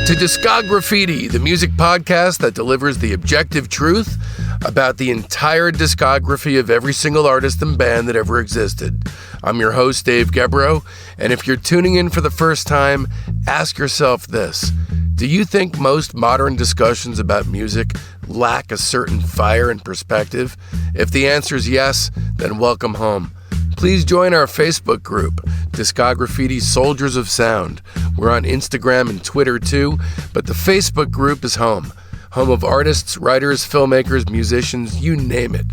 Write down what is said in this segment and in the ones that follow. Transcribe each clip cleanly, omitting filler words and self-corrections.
to Discography, the music podcast that delivers the objective truth about the entire discography of every single artist and band that ever existed. I'm your host, Dave Gebrow, and if you're tuning in for the first time, ask yourself this. Do you think most modern discussions about music lack a certain fire and perspective? If the answer is yes, then welcome home. Please join our Facebook group, Discography Soldiers of Sound. We're on Instagram and Twitter too, but the Facebook group is home. Home of artists, writers, filmmakers, musicians, you name it.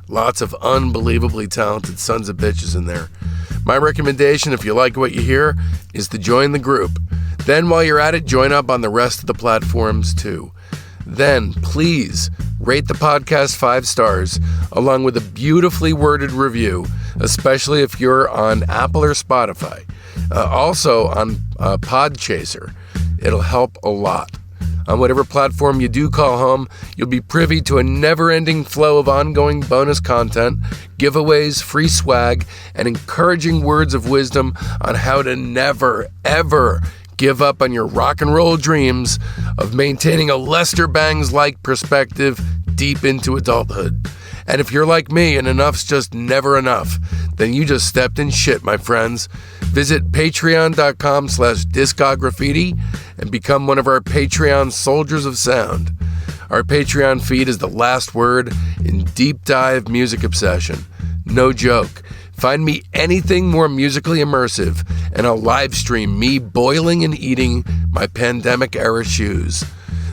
Lots of unbelievably talented sons of bitches in there. My recommendation, if you like what you hear, is to join the group. Then while you're at it, join up on the rest of the platforms too. Then, please, rate the podcast 5 stars, along with a beautifully worded review, especially if you're on Apple or Spotify. Also on Podchaser. It'll help a lot. On whatever platform you do call home, you'll be privy to a never-ending flow of ongoing bonus content, giveaways, free swag, and encouraging words of wisdom on how to never, ever give up on your rock and roll dreams of maintaining a Lester Bangs-like perspective deep into adulthood. And if you're like me and enough's just never enough, then you just stepped in shit, my friends. Visit patreon.com/discography and become one of our Patreon Soldiers of Sound. Our Patreon feed is the last word in deep dive music obsession. No joke. Find me anything more musically immersive, and I'll live stream me boiling and eating my pandemic-era shoes.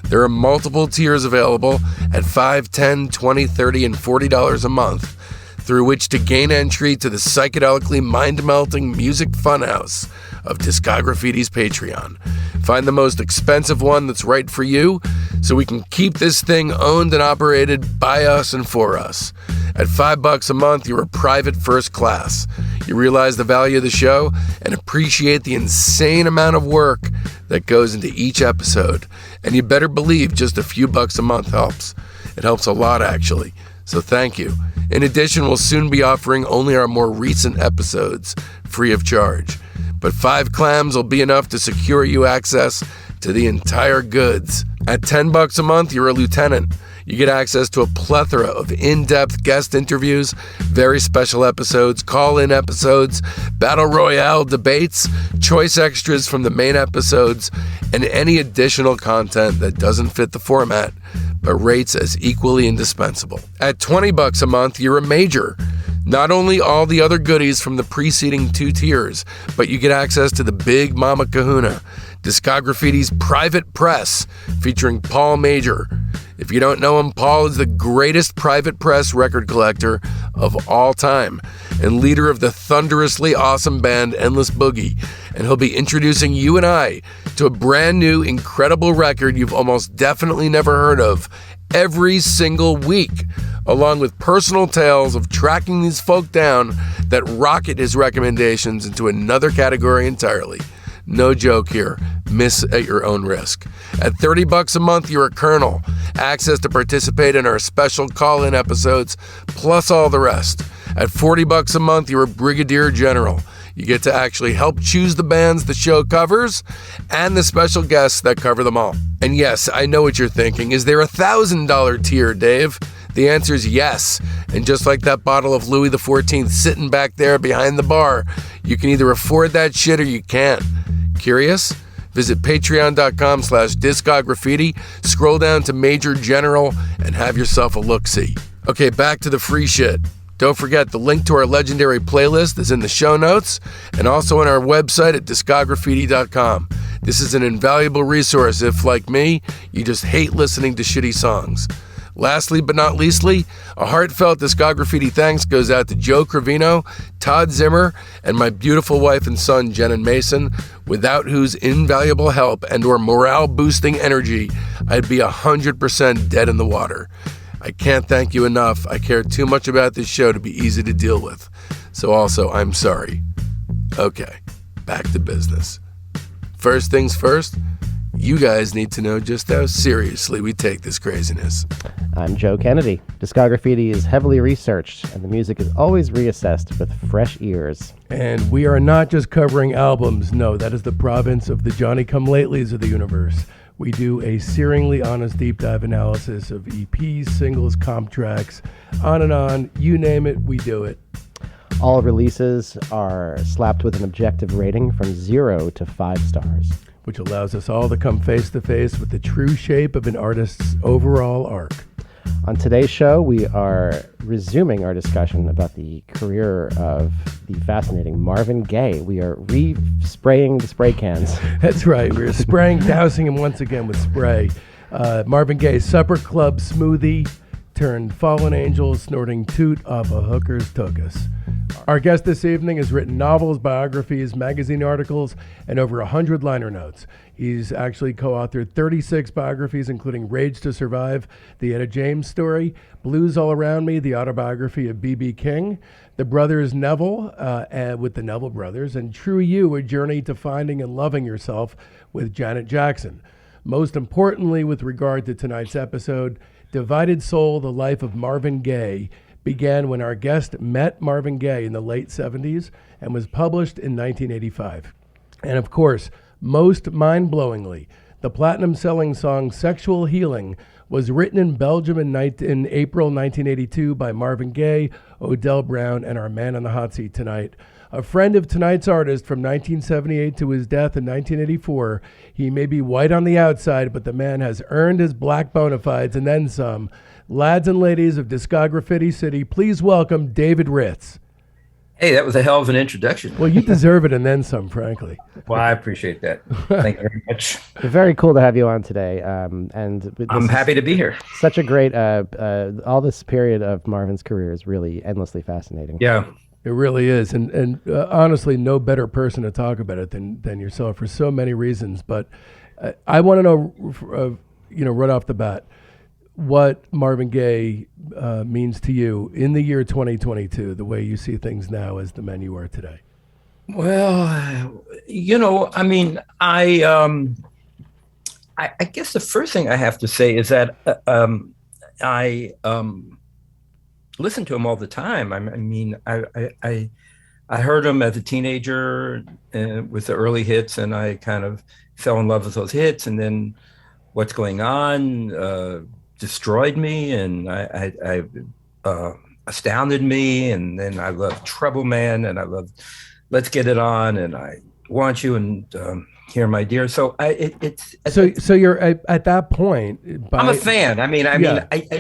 There are multiple tiers available at $5, $10, $20, $30, and $40 a month, through which to gain entry to the psychedelically mind-melting music funhouse of Discography's Patreon. Find the most expensive one that's right for you, so we can keep this thing owned and operated by us and for us. At $5 a month, you're a private first class. You realize the value of the show and appreciate the insane amount of work that goes into each episode. And you better believe just a few bucks a month helps. It helps a lot, actually. So thank you. In addition, we'll soon be offering only our more recent episodes, free of charge. But 5 clams will be enough to secure you access to the entire goods. At $10 a month, you're a lieutenant. You get access to a plethora of in-depth guest interviews, very special episodes, call-in episodes, battle royale debates, choice extras from the main episodes, and any additional content that doesn't fit the format, but rates as equally indispensable. At $20 a month, you're a major. Not only all the other goodies from the preceding 2 tiers, but you get access to the Big Mama Kahuna, Discography's private press, featuring Paul Major. If you don't know him, Paul is the greatest private press record collector of all time and leader of the thunderously awesome band Endless Boogie, and he'll be introducing you and I to a brand new, incredible record you've almost definitely never heard of every single week, along with personal tales of tracking these folk down that rocket his recommendations into another category entirely. No joke here. Miss at your own risk. At $30 a month, you're a colonel. Access to participate in our special call-in episodes, plus all the rest. At $40 a month, you're a brigadier general. You get to actually help choose the bands the show covers and the special guests that cover them all. And yes, I know what you're thinking. Is there a $1,000 tier, Dave? The answer is yes. And just like that bottle of Louis XIV sitting back there behind the bar, you can either afford that shit or you can't. Curious? Visit patreon.com/discography, scroll down to Major General, and have yourself a look-see. Okay, back to the free shit. Don't forget, the link to our legendary playlist is in the show notes and also on our website at discography.com. This is an invaluable resource if, like me, you just hate listening to shitty songs. Lastly but not leastly, a heartfelt Discography thanks goes out to Joe Cravino, Todd Zimmer, and my beautiful wife and son, Jen and Mason, without whose invaluable help and or morale-boosting energy, I'd be 100% dead in the water. I can't thank you enough. I care too much about this show to be easy to deal with. So also, I'm sorry. Okay, back to business. First things first, you guys need to know just how seriously we take this craziness. I'm Joe Kennedy. Discography is heavily researched, and the music is always reassessed with fresh ears. And we are not just covering albums. No, that is the province of the Johnny-come-latelys of the universe. We do a searingly honest deep dive analysis of EPs, singles, comp tracks, on and on. You name it, we do it. All releases are slapped with an objective rating from 0 to 5 stars, which allows us all to come face to face with the true shape of an artist's overall arc. On today's show, we are resuming our discussion about the career of the fascinating Marvin Gaye. We are re-spraying the spray cans. That's right. We're dousing him once again with spray. Marvin Gaye, supper club smoothie turned fallen angel snorting toot off a hooker's tuchus. Our guest this evening has written novels, biographies, magazine articles, and over 100 liner notes. He's actually co-authored 36 biographies, including Rage to Survive, the Etta James story, Blues All Around Me, the autobiography of B.B. King, The Brothers Neville with the Neville Brothers, and True You, A Journey to Finding and Loving Yourself with Janet Jackson. Most importantly, with regard to tonight's episode, Divided Soul, The Life of Marvin Gaye, began when our guest met Marvin Gaye in the late 70s and was published in 1985. And of course, most mind-blowingly, the platinum-selling song Sexual Healing was written in Belgium in April 1982 by Marvin Gaye, Odell Brown, and our man on the hot seat tonight. A friend of tonight's artist from 1978 to his death in 1984, he may be white on the outside, but the man has earned his black bona fides and then some. Lads and ladies of Discography City, please welcome David Ritz. Hey, that was a hell of an introduction. Well, you deserve it and then some, frankly. Well, I appreciate that. Thank you very much. Very cool to have you on today. And I'm happy to be here. Such a great, all this period of Marvin's career is really endlessly fascinating. Yeah. It really is. And honestly, no better person to talk about it than yourself for so many reasons. But I want to know, right off the bat, what Marvin Gaye means to you in the year 2022, the way you see things now as the man you are today. Well, I mean, I guess the first thing I have to say is that I listen to him all the time. I heard him as a teenager with the early hits, and I kind of fell in love with those hits. And then What's Going On destroyed me, and I astounded me. And then I loved Trouble Man, and I loved Let's Get It On, and I Want You, and Here My Dear. So so you're at that point. I'm a fan.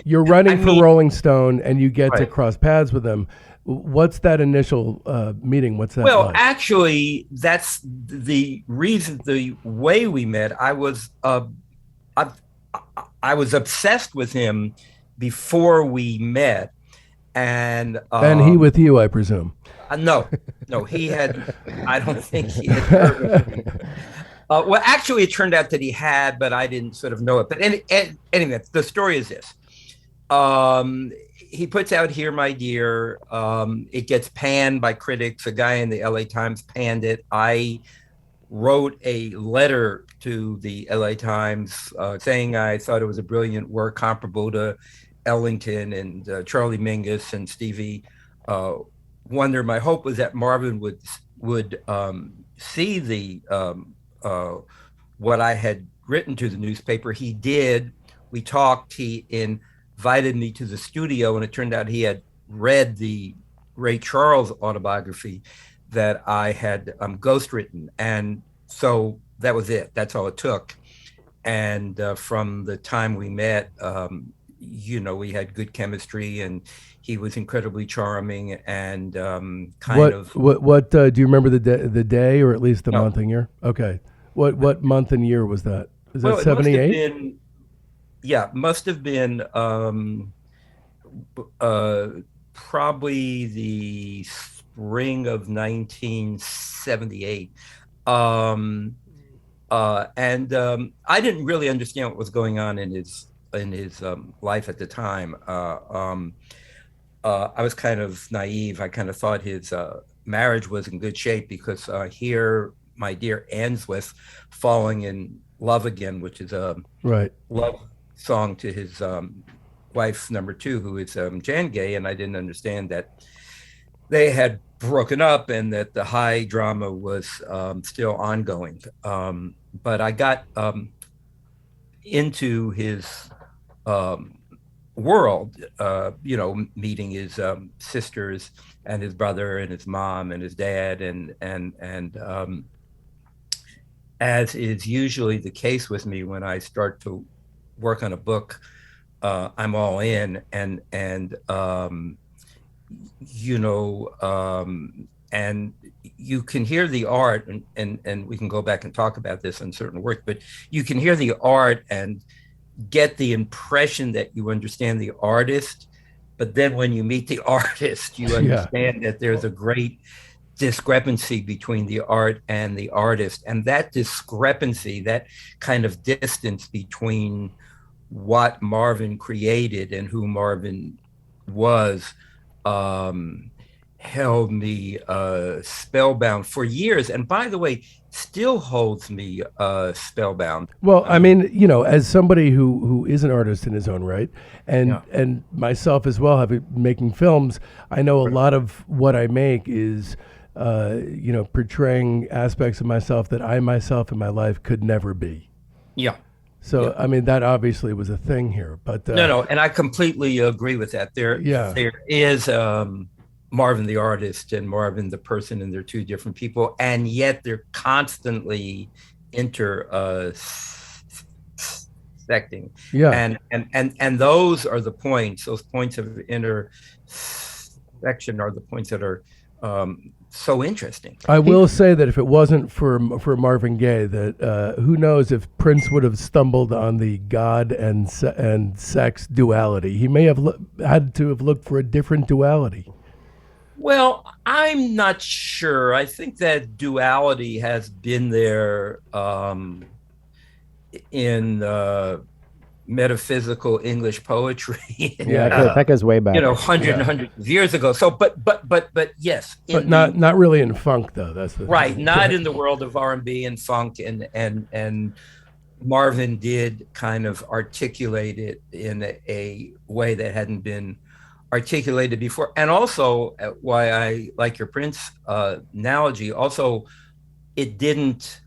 You're running for Rolling Stone, and you get to cross paths with them. What's that initial meeting? What's that? Well, like? Actually, that's the reason. The way we met, I was obsessed with him before we met, and he with you, I presume. No, he had. I don't think he had heard of me. Well, actually, it turned out that he had, but I didn't sort of know it. But anyway, the story is this. He puts out Here, My Dear. It gets panned by critics. A guy in the LA Times panned it. I wrote a letter to the LA Times saying I thought it was a brilliant work comparable to Ellington and Charlie Mingus and Stevie Wonder. My hope was that Marvin would see the what I had written to the newspaper. He did. We talked. He invited me to the studio, and it turned out he had read the Ray Charles autobiography that I had ghostwritten. And so that was it. That's all it took. And from the time we met, we had good chemistry, and he was incredibly charming and What do you remember the day or at least the month and year? Okay. What month and year was that? Is that 78? Must have been probably the spring of 1978. And I didn't really understand what was going on in his life at the time. I was kind of naive. I kind of thought his marriage was in good shape because Here, My Dear ends with Falling in Love Again, which is a love song to his wife, number 2, who is Jan Gaye. And I didn't understand that they had broken up and that the high drama was still ongoing. But I got into his world, meeting his sisters and his brother and his mom and his dad, and as is usually the case with me when I start to work on a book, I'm all in, and you can hear the art, and we can go back and talk about this in certain work, but you can hear the art and get the impression that you understand the artist, but then when you meet the artist, you understand that there's a great discrepancy between the art and the artist. And that discrepancy, that kind of distance between what Marvin created and who Marvin was, held me spellbound for years. And by the way, still holds me spellbound. Well, I mean, as somebody who is an artist in his own right, and myself as well, making films, I know a lot of what I make is, portraying aspects of myself that I myself in my life could never be. Yeah. So, I mean, that obviously was a thing here, but no, and I completely agree with that. There is Marvin the artist and Marvin the person, and they're two different people, and yet they're constantly intersecting. Yeah. And those are the points. Those points of intersection are the points that are so interesting. I will say that if it wasn't for Marvin Gaye, that who knows if Prince would have stumbled on the God and sex duality. He may have had to have looked for a different duality. Well, I'm not sure. I think that duality has been there in metaphysical English poetry. That goes way back. Hundreds of years ago. So, but yes, but not really in funk though. That's the right. thing. Not in the world of R&B and funk, and Marvin did kind of articulate it in a way that hadn't been articulated before. And also, why I like your Prince analogy, also, it didn't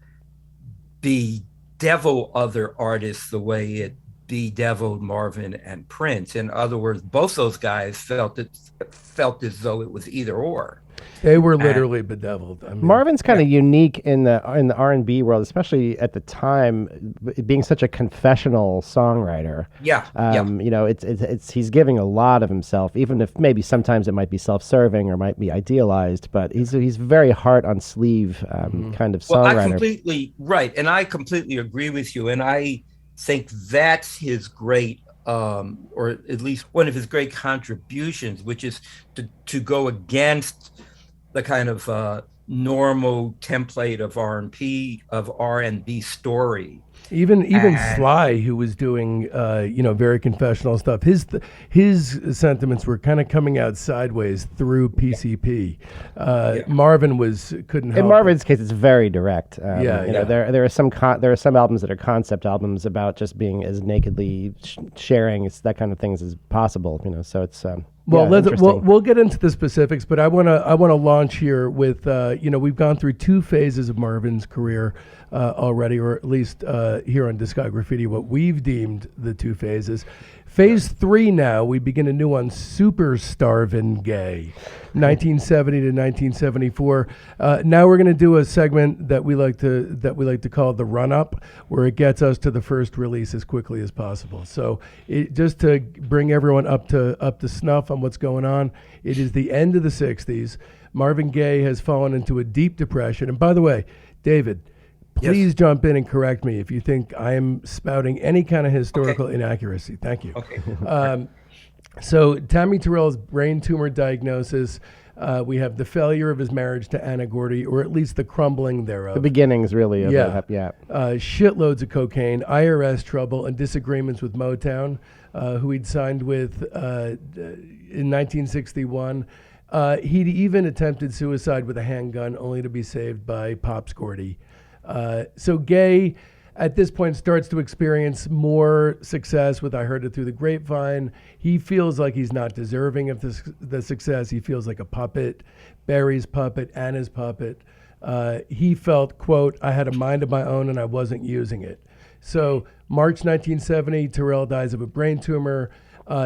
bedevil other artists the way it bedeviled Marvin and Prince. In other words, both those guys felt as though it was either or. They were literally bedeviled. I mean, Marvin's kind of unique in the R&B world, especially at the time, being such a confessional songwriter. It's he's giving a lot of himself, even if maybe sometimes it might be self-serving or might be idealized. But he's very heart on sleeve kind of songwriter. I completely agree with you, and I think that's his great. Or at least one of his great contributions, which is to go against the kind of normal template of R&B story. Even Sly, who was doing very confessional stuff, his sentiments were kind of coming out sideways through PCP. Marvin couldn't help. In Marvin's case, it's very direct. There are some albums that are concept albums about just being as nakedly sharing that kind of things as possible. So it's. We'll get into the specifics, but I want to launch here with we've gone through two phases of Marvin's career already, or at least here on Discog Graffiti, what we've deemed the two phases. Phase 3 now, we begin a new one, Superstarvin' Gaye, 1970 to 1974. Now we're going to do a segment that we like to call the run-up, where it gets us to the first release as quickly as possible. So just to bring everyone up to snuff on what's going on, it is the end of the 60s. Marvin Gaye has fallen into a deep depression. And by the way, David, please jump in and correct me if you think I am spouting any kind of historical inaccuracy. Thank you. Okay. So Tammy Terrell's brain tumor diagnosis. We have the failure of his marriage to Anna Gordy, or at least the crumbling thereof. The beginnings, really. Of shitloads of cocaine, IRS trouble, and disagreements with Motown, who he'd signed with in 1961. He'd even attempted suicide with a handgun, only to be saved by Pops Gordy. So Gaye, at this point, starts to experience more success with I Heard It Through the Grapevine. He feels like he's not deserving of the success. He feels like a puppet, Barry's puppet, Anna's puppet. He felt, quote, I had a mind of my own and I wasn't using it. So March 1970, Terrell dies of a brain tumor.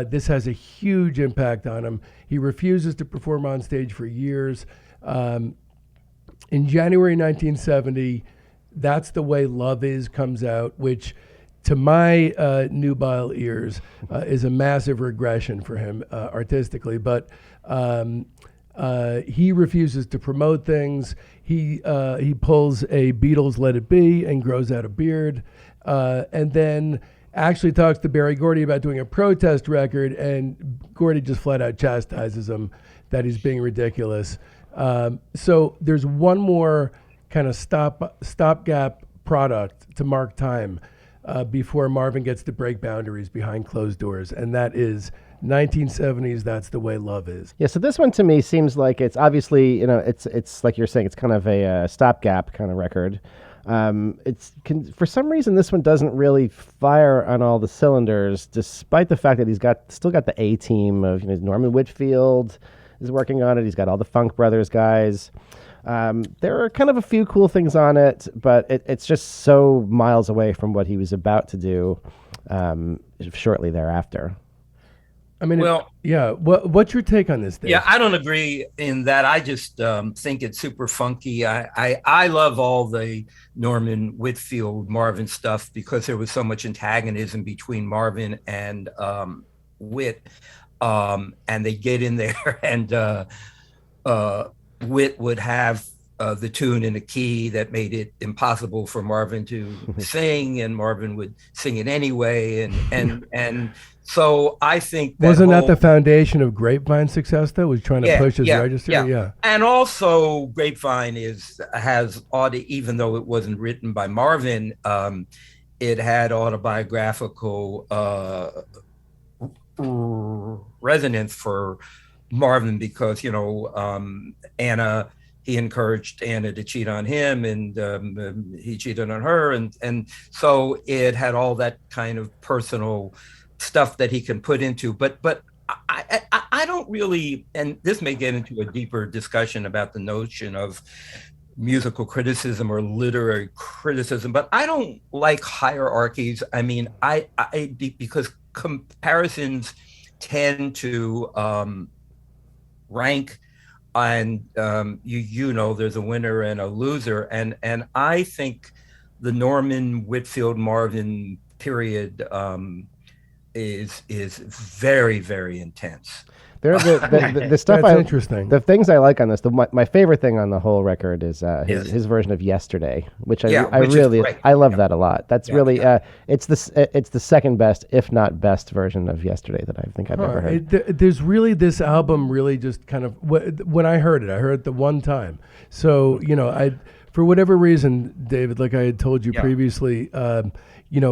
This has a huge impact on him. He refuses to perform on stage for years. In January 1970, That's the Way Love Is comes out, which to my nubile ears is a massive regression for him artistically. But he refuses to promote things. He pulls a Beatles Let It Be and grows out a beard. And then actually talks to Berry Gordy about doing a protest record, and Gordy just flat out chastises him that he's being ridiculous. So there's one more kind of stopgap product to mark time before Marvin gets to break boundaries behind closed doors, and that is 1970s That's the Way Love Is. Yeah, so this one to me seems like it's obviously, it's like you're saying, it's kind of a stopgap kind of record. For some reason, this one doesn't really fire on all the cylinders, despite the fact that he's still got the A team of Norman Whitfield is working on it. He's got all the Funk Brothers guys. There are kind of a few cool things on it, but it's just so miles away from what he was about to do shortly thereafter. I mean, what's your take on this, Dave? Yeah, I don't agree in that. I just think it's super funky. I love all the Norman Whitfield Marvin stuff because there was so much antagonism between Marvin and Whit, and they get in there and Whit would have the tune in a key that made it impossible for Marvin to sing, and Marvin would sing it anyway, and so I think that that the foundation of Grapevine's success, though? Was trying to push his register? Yeah. And also Grapevine has even though it wasn't written by Marvin, it had autobiographical resonance for Marvin because, Anna, he encouraged Anna to cheat on him, and he cheated on her. And so it had all that kind of personal stuff that he can put into, but I don't really, and this may get into a deeper discussion about the notion of musical criticism or literary criticism, but I don't like hierarchies. I mean, because comparisons tend to rank, and there's a winner and a loser, and I think the Norman Whitfield Marvin period is very, very intense. There, the stuff That's interesting. The things I like on this, my favorite thing on the whole record is his version of Yesterday, which I love that a lot. That's really it's the second best, if not best, version of Yesterday that I think I've ever heard. There's really this album really just kind of when I heard it the one time. So for whatever reason, David, like I had told you previously,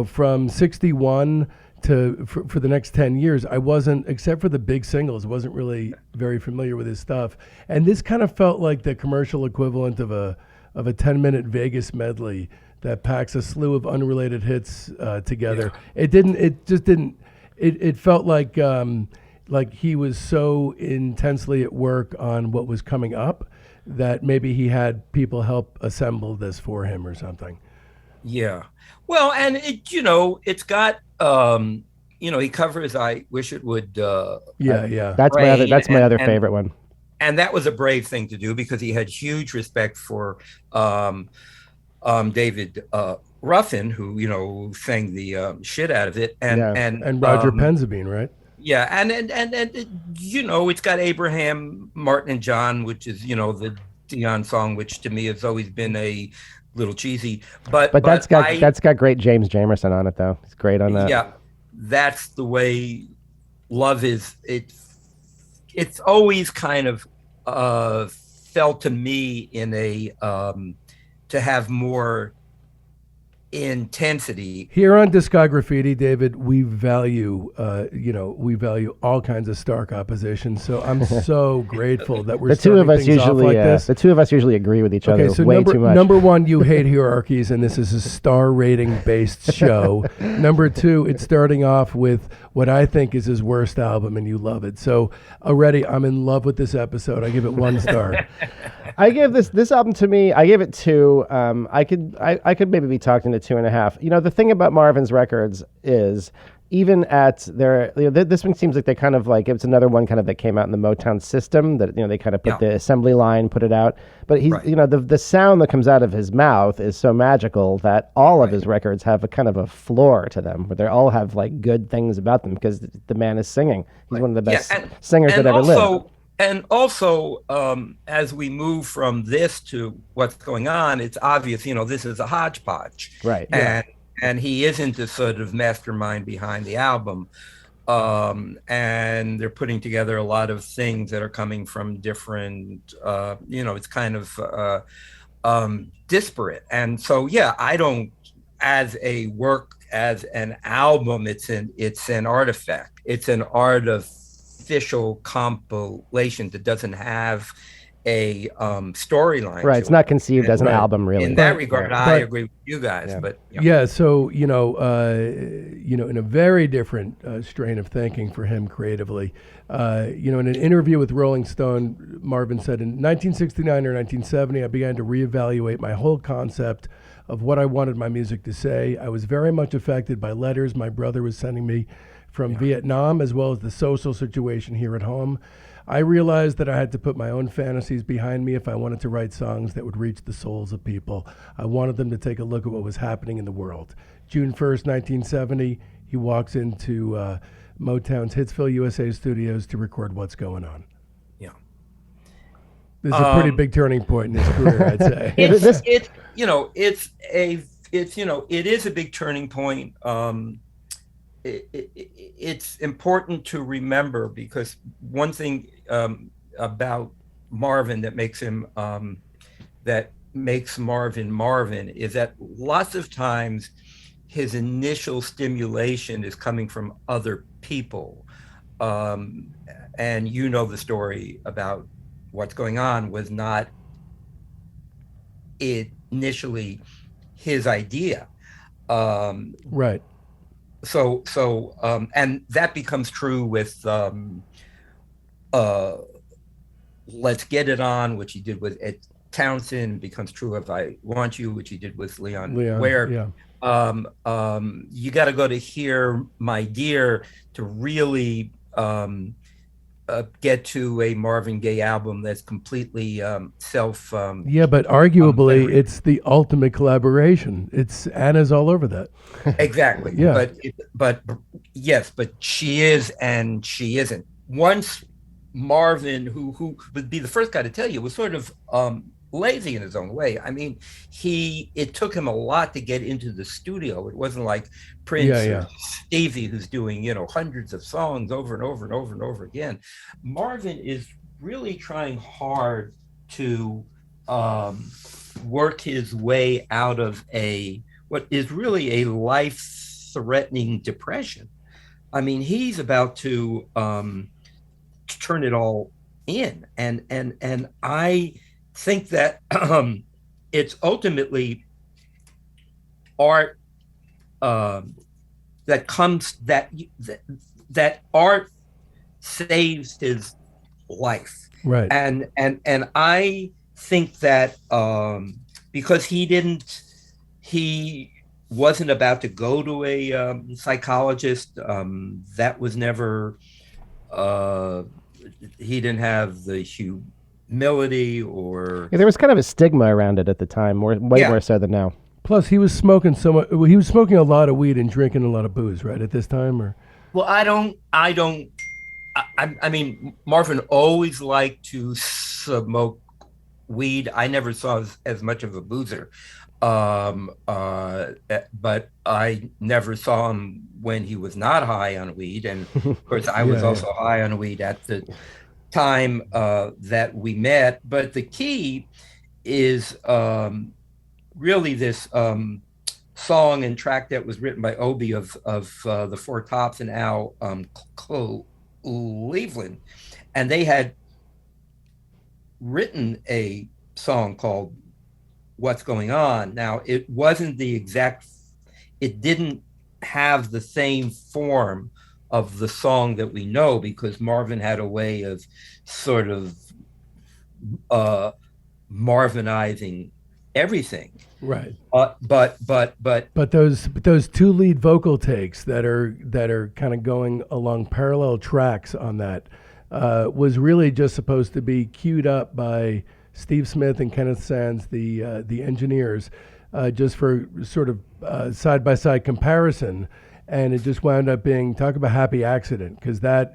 from 61 for the next 10 years, I wasn't, except for the big singles, wasn't really very familiar with his stuff. And this kind of felt like the commercial equivalent of a 10-minute Vegas medley that packs a slew of unrelated hits together. Yeah. It felt like he was so intensely at work on what was coming up that maybe he had people help assemble this for him or something. Yeah. Well, and it's got, he covers I Wish It Would. That's my other favorite one. And that was a brave thing to do because he had huge respect for David Ruffin, who sang the shit out of it. And Roger Penzabene, right? Yeah. And it's got Abraham, Martin and John, which is, the Dion song, which to me has always been a little cheesy, but that's got great James Jamerson on it though. It's great on that. Yeah, That's the Way Love Is. It's always kind of felt to me in a to have more intensity. Here on Discograffiti, David, we value all kinds of stark opposition. So I'm so grateful that we're the two of us usually agree with each other so way too much. Number one, you hate hierarchies, and this is a star rating based show. Number two, it's starting off with what I think is his worst album, and you love it. So already, I'm in love with this episode. I give it 1 star. I give this album to me. I give it 2. I could maybe be talking to 2.5. The thing about Marvin's records is, even at their, this one seems like they kind of like, it's another one kind of that came out in the Motown system that, they kind of put the assembly line, put it out. But he's, the sound that comes out of his mouth is so magical that all of his records have a kind of a floor to them, where they all have like good things about them because the man is singing. He's one of the best singers that ever lived. And also, as we move from this to what's going on, it's obvious, this is a hodgepodge. Right. And he isn't the sort of mastermind behind the album. And they're putting together a lot of things that are coming from different, it's kind of disparate. And so, I don't, as an album, it's an artifact. It's an artificial compilation that doesn't have a storyline. Right, it's not conceived as an album, really. In that regard, I agree with you guys. But so in a very different strain of thinking for him creatively, in an interview with Rolling Stone, Marvin said, in 1969 or 1970, I began to reevaluate my whole concept of what I wanted my music to say. I was very much affected by letters my brother was sending me from Vietnam, as well as the social situation here at home. I realized that I had to put my own fantasies behind me if I wanted to write songs that would reach the souls of people. I wanted them to take a look at what was happening in the world. June 1st, 1970, he walks into Motown's Hitsville, USA studios to record What's Going On. Yeah. This is a pretty big turning point in his career, I'd say. It is a big turning point. It's important to remember, because one thing about Marvin that makes him Marvin is that lots of times his initial stimulation is coming from other people, and the story about What's Going On was not initially his idea. Right. So, and that becomes true with Let's Get It On, which he did with Ed Townsend, becomes true of I Want You, which he did with Leon Ware. Yeah. You got to go to Hear My Dear to really get to a Marvin Gaye album that's completely self. But arguably, it's the ultimate collaboration. It's Anna's all over that. Exactly. Yeah. But she is and she isn't. Once Marvin, who would be the first guy to tell you, was sort of lazy in his own way. I mean, it took him a lot to get into the studio. It wasn't like Prince or Stevie, who's doing, hundreds of songs over and over and over and over again. Marvin is really trying hard to work his way out of what is really a life-threatening depression. I mean, he's about to turn it all in, and I think that it's ultimately art that art saves his life, right? And I think that because he wasn't about to go to a psychologist. That was never. He didn't have the humility, or there was kind of a stigma around it at the time, way more so than now. Plus, he was smoking he was smoking a lot of weed and drinking a lot of booze, right, at this time, or? Well, I mean, Marvin always liked to smoke weed. I never saw as much of a boozer, but I never saw him when he was not high on weed. And of course, I was also high on weed at the time that we met. But the key is really this song and track that was written by Obi of the Four Tops and Al Cleveland, and they had written a song called What's Going On. Now, it wasn't it didn't have the same form of the song that we know, because Marvin had a way of sort of Marvinizing everything. Right. But those two lead vocal takes that are kind of going along parallel tracks on that was really just supposed to be queued up by Steve Smith and Kenneth Sands, the engineers, just for sort of side by side comparison, and it just wound up being, talk about happy accident, because that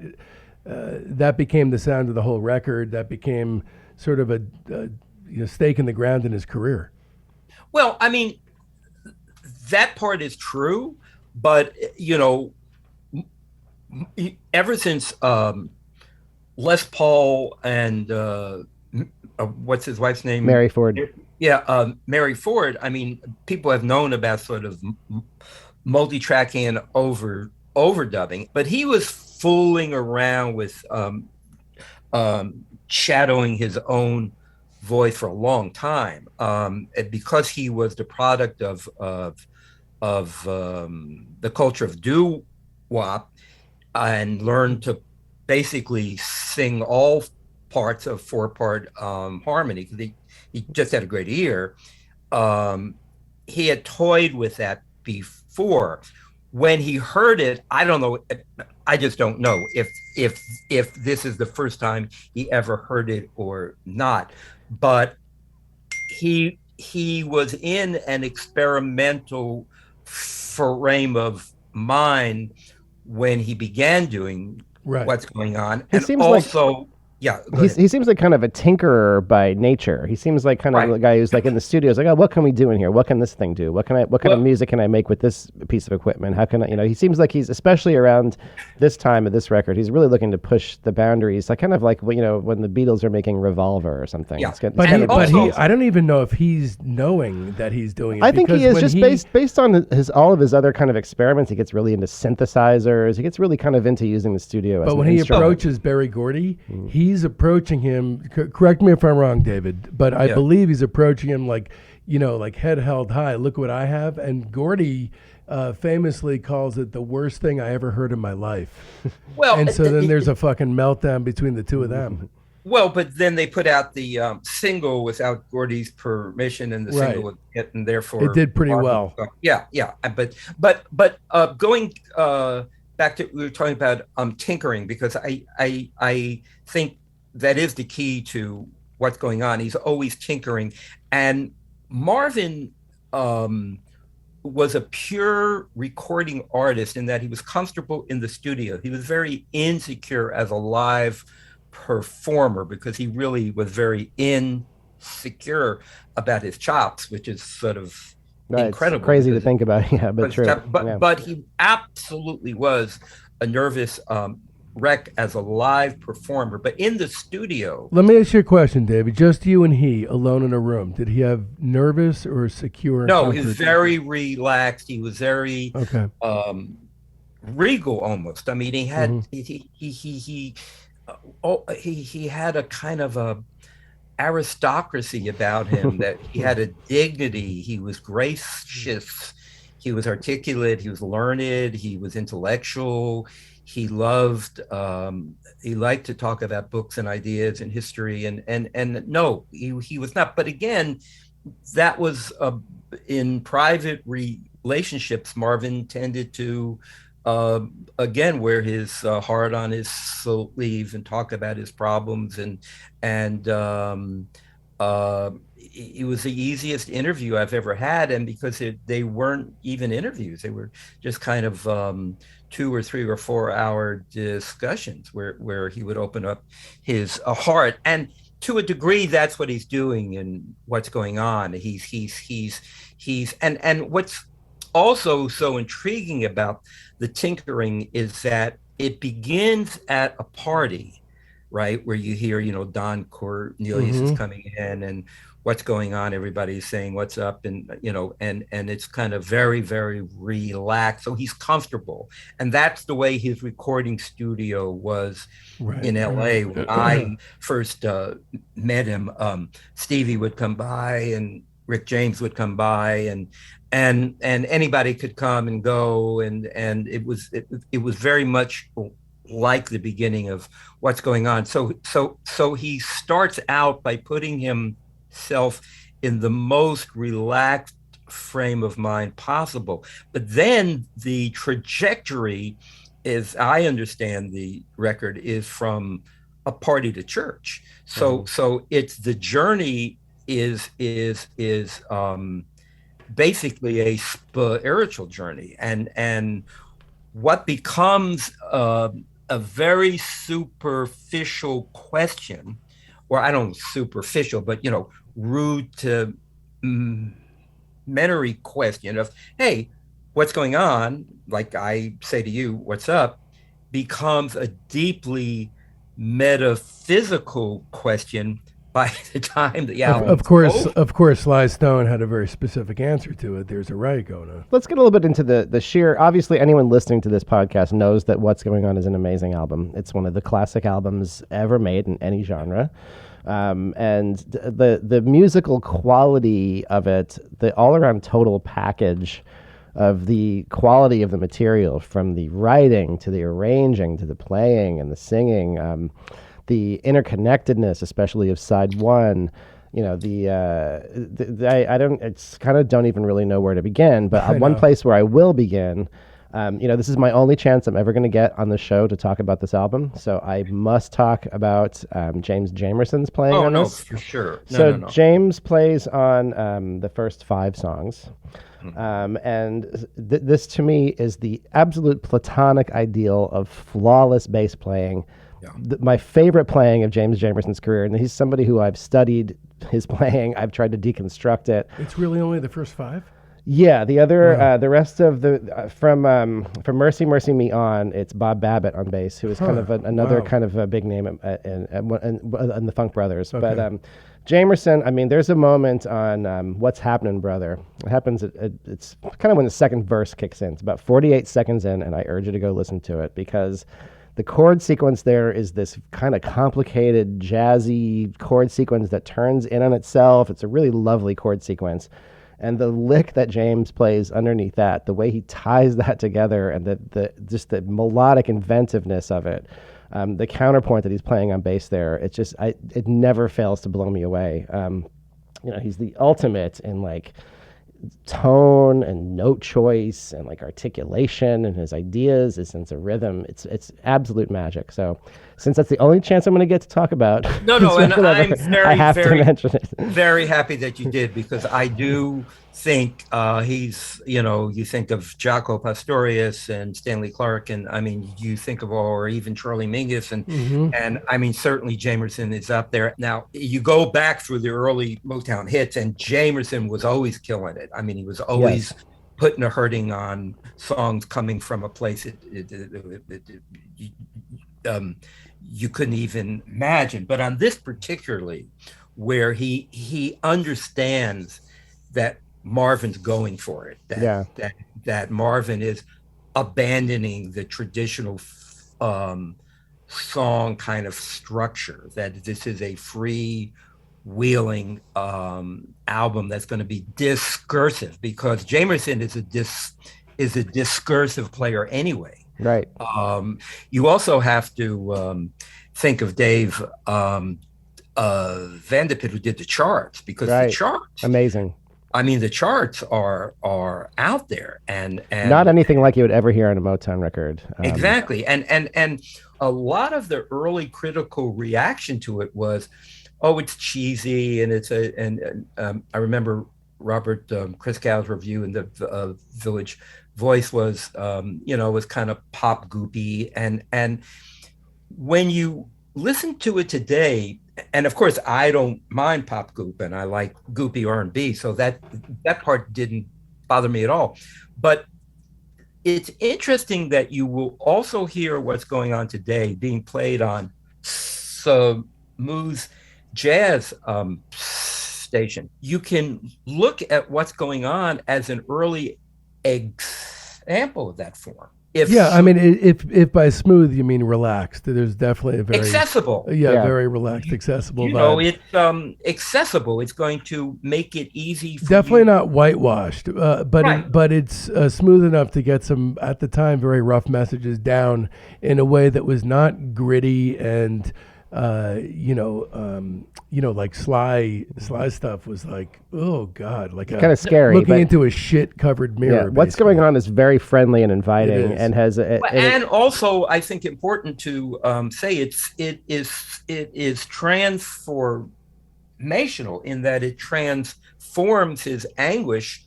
became the sound of the whole record. That became sort of a stake in the ground in his career. Well, I mean, that part is true, but ever since Les Paul and what's his wife's name? Mary Ford. Yeah, Mary Ford. I mean, people have known about sort of multi-tracking and overdubbing, but he was fooling around with shadowing his own voice for a long time, because he was the product of the culture of doo-wop, and learned to basically sing all parts of 4-part harmony. He just had a great ear. He had toyed with that before. When he heard it, I don't know. I just don't know if this is the first time he ever heard it or not. But he was in an experimental frame of mind when he began doing what's going on, and also. Yeah, he seems like kind of a tinkerer by nature. He seems like kind of a guy who's like in the studios, like, oh, what can we do in here? What can this thing do? What kind of music can I make with this piece of equipment? How can I, he seems like he's, especially around this time of this record, he's really looking to push the boundaries. Like kind of like, when the Beatles are making Revolver or something. Yeah. I don't even know if he's knowing that he's doing it. I think he is, just based on all of his other kind of experiments. He gets really into synthesizers. He gets really kind of into using the studio. But when he approaches Berry Gordy, he's approaching him, correct me if I'm wrong, David, but I believe he's approaching him like head held high. Look what I have. And Gordy famously calls it the worst thing I ever heard in my life. Well, and so then there's a fucking meltdown between the two of them. Well, but then they put out the single without Gordy's permission, and the single was hit, and therefore it did pretty well. Yeah. But going back to, we were talking about tinkering, because I think that is the key to what's going on. He's always tinkering, and Marvin was a pure recording artist in that he was comfortable in the studio. He was very insecure as a live performer because he really was very insecure about his chops, which is sort of incredible. It's crazy to think about. Yeah, but true. But he absolutely was a nervous wreck as a live performer. But in the studio, let me ask you a question, David. Just you and he alone in a room. Did he have nervous or secure? No, he was very relaxed. He was very regal almost. I mean, he had he had a kind of a aristocracy about him, that he had a dignity. He was gracious. He was articulate. He was learned. He was intellectual. He loved, he liked to talk about books and ideas and history, and no, he was not. But again, that was in private relationships. Marvin tended to, again, wear his heart on his sleeve and talk about his problems, and it was the easiest interview I've ever had. And because they weren't even interviews, they were just kind of 2 or 3 or 4 hour discussions where he would open up his heart. And to a degree, that's what he's doing and what's going on. He's and what's also so intriguing about the tinkering is that it begins at a party, right, where you hear, Don Cornelius is coming in, and what's going on, everybody's saying what's up, and and it's kind of very, very relaxed, so he's comfortable. And that's the way his recording studio was in LA. When I first met him, Stevie would come by, and Rick James would come by, and anybody could come and go, and it was very much like the beginning of what's going on. So he starts out by putting himself in the most relaxed frame of mind possible. But then the trajectory, as I understand the record, is from a party to church. So it's the journey is basically a spiritual journey, and what becomes a very superficial question, or I don't know, superficial, but rudimentary question of, hey, what's going on? Like I say to you, what's up? Becomes a deeply metaphysical question by the time the album. Of course, Sly Stone had a very specific answer to it. There's a riot going on. Let's get a little bit into the sheer. Obviously, anyone listening to this podcast knows that What's Going On is an amazing album. It's one of the classic albums ever made in any genre. And the musical quality of it, the all-around total package of the quality of the material, from the writing to the arranging to the playing and the singing, the interconnectedness, especially of side one, I don't even really know where to begin, but one place where I will begin, this is my only chance I'm ever going to get on the show to talk about this album. So I must talk about James Jamerson's playing on this. For sure. James plays on the first 5 songs. And this to me is the absolute platonic ideal of flawless bass playing. Yeah. My favorite playing of James Jamerson's career, and he's somebody who I've studied his playing. I've tried to deconstruct it. It's really only the first 5? Yeah, the other, the rest of the from Mercy Mercy Me On, it's Bob Babbitt on bass, who is kind of another kind of a big name in the Funk Brothers. Okay. But Jamerson, I mean, there's a moment on What's Happening, Brother. It happens. It's kind of when the second verse kicks in. It's about 48 seconds in, and I urge you to go listen to it, because the chord sequence there is this kind of complicated, jazzy chord sequence that turns in on itself. It's a really lovely chord sequence. And the lick that James plays underneath that, the way he ties that together, and the melodic inventiveness of it, the counterpoint that he's playing on bass there, it never fails to blow me away. He's the ultimate in like tone and note choice and like articulation, and his ideas, his sense of rhythm. It's absolute magic. So since that's the only chance I'm going to get to talk about, and I'm very happy that you did, because I do think he's, you think of Jaco Pastorius and Stanley Clarke, and I mean, you think of, or even Charlie Mingus, and I mean, certainly Jamerson is up there. Now, you go back through the early Motown hits, and Jamerson was always killing it. I mean, he was always putting a hurting on songs coming from a place you couldn't even imagine. But on this particularly, where he understands that Marvin's going for it, that Marvin is abandoning the traditional song kind of structure, that this is a free-wheeling album that's going to be discursive, because Jamerson is a discursive player anyway. Right. You also have to think of Dave Vanderpit, who did the charts, because the charts, amazing. I mean, the charts are out there, and not anything like you would ever hear on a Motown record. Exactly, and a lot of the early critical reaction to it was, oh, it's cheesy, and I remember Robert Christgau's review in the Village Voice was, was kind of pop goopy, and when you listen to it today, and of course I don't mind pop goop, and I like goopy R&B, so that part didn't bother me at all. But it's interesting that you will also hear What's Going On today being played on smooth jazz station. You can look at What's Going On as an early example of that form. If by smooth you mean relaxed, there's definitely a very accessible, very relaxed, accessible vibe. It's accessible. It's going to make it easy for definitely you. Not whitewashed, but it's smooth enough to get some, at the time, very rough messages down in a way that was not gritty and like Sly stuff was like, oh God, like kind of scary. Looking into a shit covered mirror. Yeah, what's going on is very friendly and inviting, and has also I think important to say it is transformational in that it transforms his anguish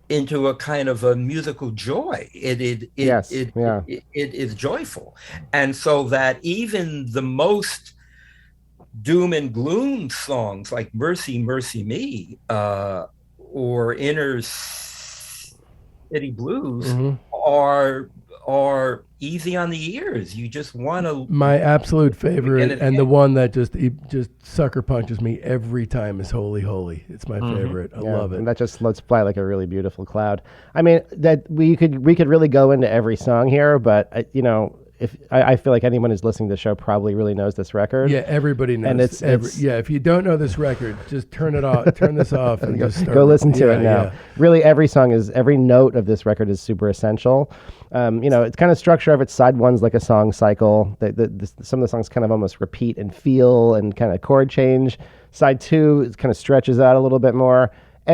into a kind of a musical joy. It is joyful, and so that even the most doom and gloom songs like Mercy, Mercy Me, or Inner City Blues are easy on the ears. You just want to. My absolute favorite and the one that just sucker punches me every time is Holy Holy. It's my favorite. I love it. And that just lets fly like a really beautiful cloud. I mean, that we could really go into every song here, but if I feel like anyone who's listening to the show probably really knows this record. Yeah, everybody knows. And it's if you don't know this record, just turn it off. Turn this off and just start. Go listen to it now. Yeah. Really, every note of this record is super essential. It's kind of structure of its side one's like a song cycle. Some of the songs kind of almost repeat and feel and kind of chord change. Side two, it kind of stretches out a little bit more.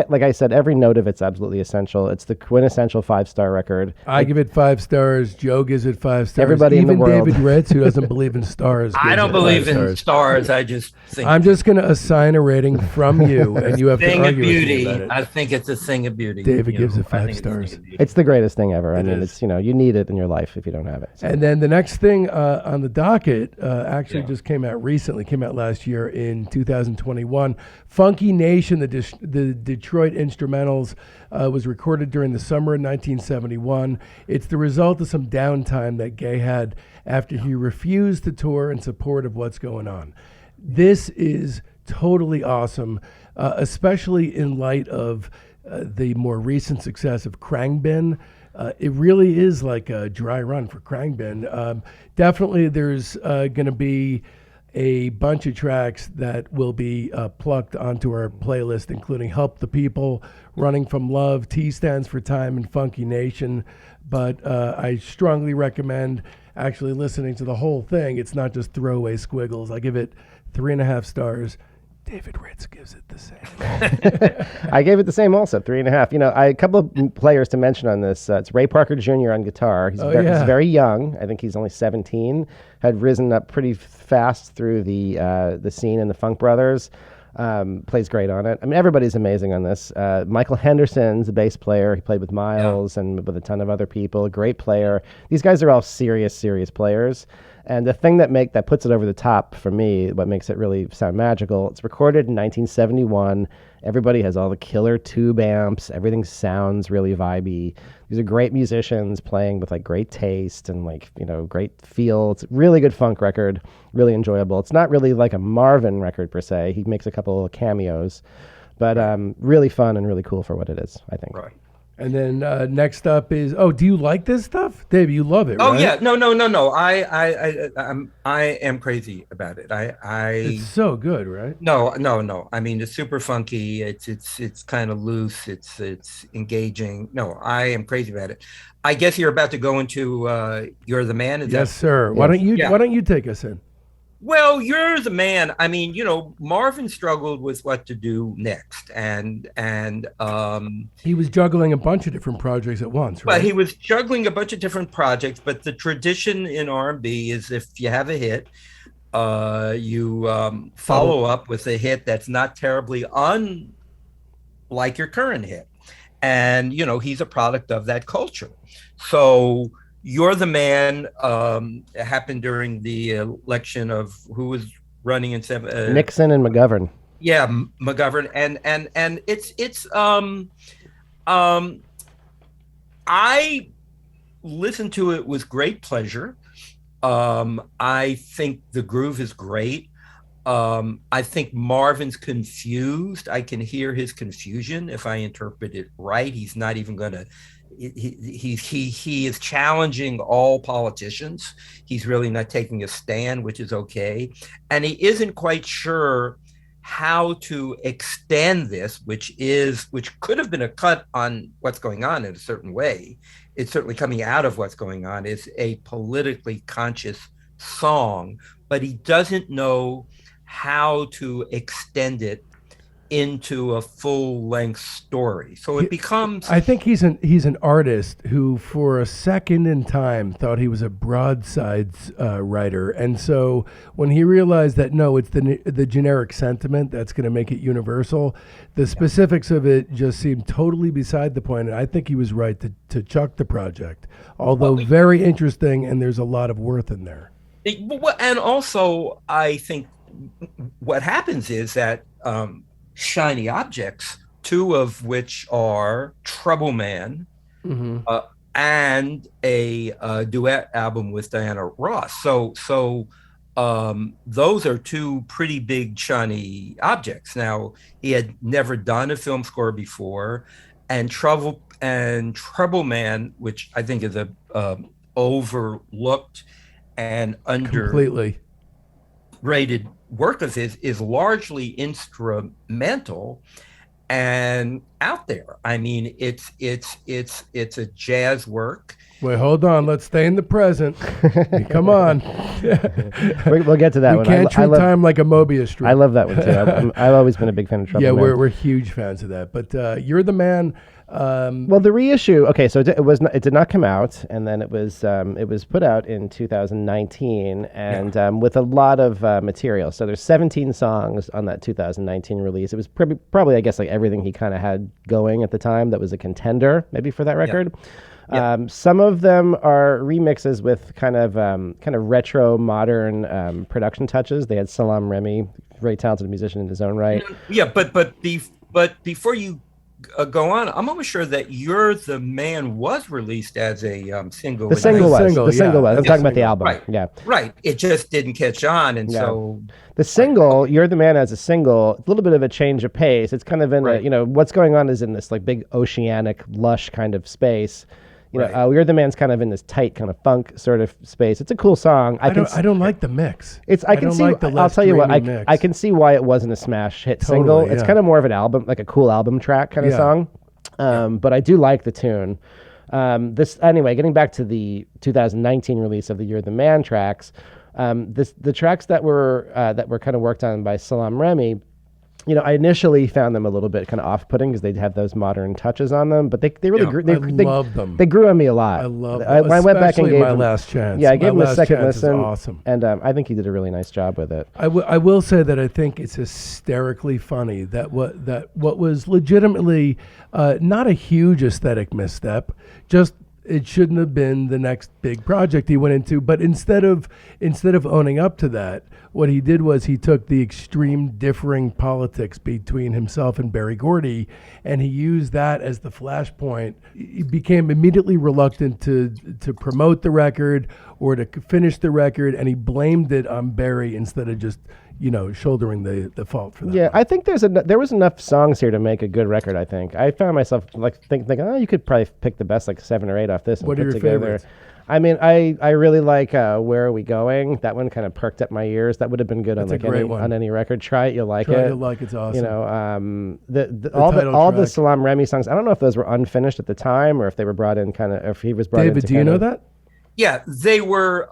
Like I said, every note of it's absolutely essential. It's the quintessential 5-star record. I give it 5 stars. Joe gives it 5 stars. Everybody Even in the world. David Ritz, who doesn't believe in stars. I don't believe in stars. I just think I'm just going to assign a rating from you, and you have to argue with me about it. I think it's a thing of beauty. David gives it 5 stars. It's the greatest thing ever. It's you need it in your life if you don't have it. So. And then the next thing on the docket just came out recently. Came out last year in 2021. Funky Nation, the Detroit Instrumentals, was recorded during the summer of 1971. It's the result of some downtime that Gaye had after he refused to tour in support of What's Going On. This is totally awesome, especially in light of the more recent success of Khruangbin. It really is like a dry run for Khruangbin. Definitely there's going to be a bunch of tracks that will be plucked onto our playlist, including Help the People, Running from Love, T Stands for Time, and Funky Nation. But I strongly recommend actually listening to the whole thing. It's not just throwaway squiggles. I give it 3.5 stars. David Ritz gives it the same. I gave it the same also, 3.5. A couple of players to mention on this. It's Ray Parker Jr. on guitar. He's very young. I think he's only 17. Had risen up pretty fast through the scene in the Funk Brothers. Plays great on it. I mean, everybody's amazing on this. Michael Henderson's a bass player. He played with Miles and with a ton of other people. A great player. These guys are all serious players. And the thing that puts it over the top for me, what makes it really sound magical, it's recorded in 1971. Everybody has all the killer tube amps. Everything sounds really vibey. These are great musicians playing with great taste and great feel. It's a really good funk record, really enjoyable. It's not really like a Marvin record per se. He makes a couple of cameos, but really fun and really cool for what it is, I think. Right. And then next up is, do you like this stuff? Dave, you love it, right? Oh, yeah. No. I am crazy about it. It's so good, right? No. I mean, it's super funky. It's kind of loose. It's engaging. No, I am crazy about it. I guess you're about to go into You're the Man. Yes, sir. Why don't you take us in? Well, You're the Man. I mean, Marvin struggled with what to do next, and he was juggling a bunch of different projects at once, right? But he was juggling a bunch of different projects. But the tradition in R&B is if you have a hit, you follow up with a hit that's not terribly unlike your current hit, and he's a product of that culture. So You're the Man happened during the election of who was running in Nixon and McGovern. Yeah, McGovern, and it's I listened to it with great pleasure. I think the groove is great. I think Marvin's confused. I can hear his confusion if I interpret it right. He's not even going to. He is challenging all politicians. He's really not taking a stand, which is okay. And he isn't quite sure how to extend this, which could have been a cut on What's Going On in a certain way. It's certainly coming out of What's Going On is a politically conscious song, but he doesn't know how to extend it into a full-length story. So it becomes... I think he's an artist who, for a second in time, thought he was a broadsides writer. And so when he realized that, no, it's the generic sentiment that's going to make it universal, the specifics of it just seemed totally beside the point. And I think he was right to chuck the project, although very interesting, and there's a lot of worth in there. And also, I think what happens is that shiny objects, two of which are Trouble Man and a duet album with Diana Ross. So those are two pretty big shiny objects. Now, he had never done a film score before, and Trouble Man, which I think is a overlooked and completely rated work of his, is largely instrumental and out there. I mean, it's a jazz work. Wait, hold on. Let's stay in the present. Come on. We'll get to that one. We can't treat time like a Mobius strip. I love that one too. I've always been a big fan of Trouble Man. Yeah, we're huge fans of that. But You're the Man. Well, the reissue. Okay, so it did not come out, and then it was put out in 2019, and with a lot of material. So there's 17 songs on that 2019 release. It was probably I guess like everything he kind of had going at the time that was a contender maybe for that record. Some of them are remixes with kind of retro modern production touches. They had Salam Remy, very talented musician in his own right. Yeah, but before you go on, I'm almost sure that You're the Man was released as a single. The single was. I'm talking about the album. Right. Yeah. Right. It just didn't catch on, and so the single, You're the Man as a single, a little bit of a change of pace. It's kind of in what's going on is in this like big oceanic, lush kind of space. You're the Man's kind of in this tight kind of funk sort of space. It's a cool song. I don't like the mix. I'll tell you what. I can see why it wasn't a smash hit single. It's kind of more of an album, like a cool album track kind of song. But I do like the tune. Getting back to the 2019 release of the You're the Man tracks. The tracks that were kind of worked on by Salam Remy. I initially found them a little bit kind of off-putting because they'd have those modern touches on them, but they really grew. I love them. They grew on me a lot. I love them. I went back and gave My Last Chance. Yeah, I gave him a second listen. Awesome. And I think he did a really nice job with it. I will say that I think it's hysterically funny that what was legitimately not a huge aesthetic misstep, just it shouldn't have been the next big project he went into. But instead of owning up to that, what he did was he took the extreme differing politics between himself and Berry Gordy, and he used that as the flashpoint. He became immediately reluctant to promote the record or to finish the record, and he blamed it on Berry instead of just shouldering the fault for that. Yeah, I think there was enough songs here to make a good record. I think I found myself thinking, oh, you could probably pick the best 7 or 8 off this. What are your favorites? I mean, I really like Where Are We Going? That one kind of perked up my ears. That would have been good on any record. Try It, You'll Like It. You'll Like It's awesome. All the Salam Remy songs. I don't know if those were unfinished at the time or if they were brought in if he was brought in. David, do you know that? Yeah, they were.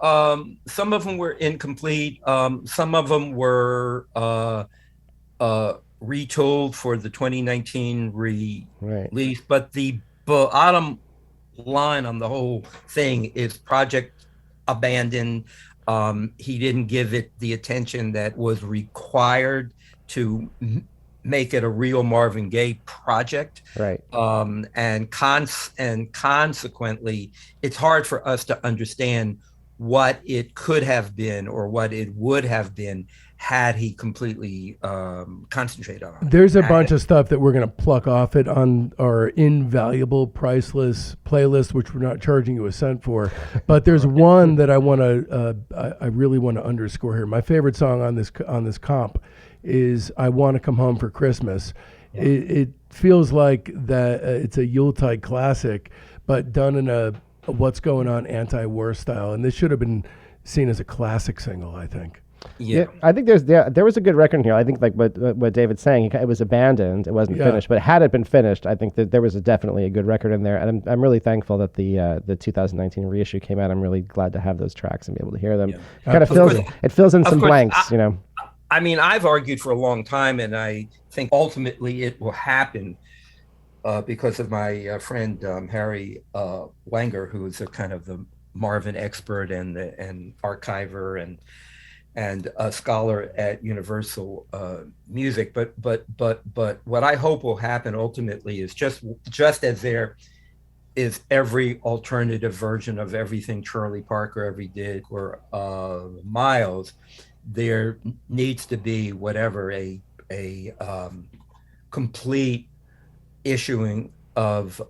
Some of them were incomplete. Some of them were retooled for the 2019 release. But the bottom line on the whole thing is project abandoned. He didn't give it the attention that was required to make it a real Marvin Gaye project. Right. And consequently, it's hard for us to understand what it could have been or what it would have been had he completely concentrated on it. There's a bunch of stuff that we're going to pluck off it on our invaluable, priceless playlist, which we're not charging you a cent for. But there's one that I really want to underscore here. My favorite song on this comp is I Want to Come Home for Christmas. Yeah. It feels like that it's a Yuletide classic, but done in a What's Going On anti-war style. And this should have been seen as a classic single, I think. Yeah, I think there was a good record here. I think like what David's saying, it was abandoned, it wasn't finished. But had it been finished, I think that there was definitely a good record in there. And I'm really thankful that the 2019 reissue came out. I'm really glad to have those tracks and be able to hear them. Yeah. It kind of fills in some blanks, you know. I mean, I've argued for a long time, and I think ultimately it will happen because of my friend Harry Wanger, who is a kind of the Marvin expert and archiver and a scholar at Universal Music. But what I hope will happen ultimately is just as there is every alternative version of everything Charlie Parker ever did or Miles, there needs to be whatever a complete issuing of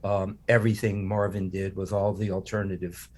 everything Marvin did with all the alternative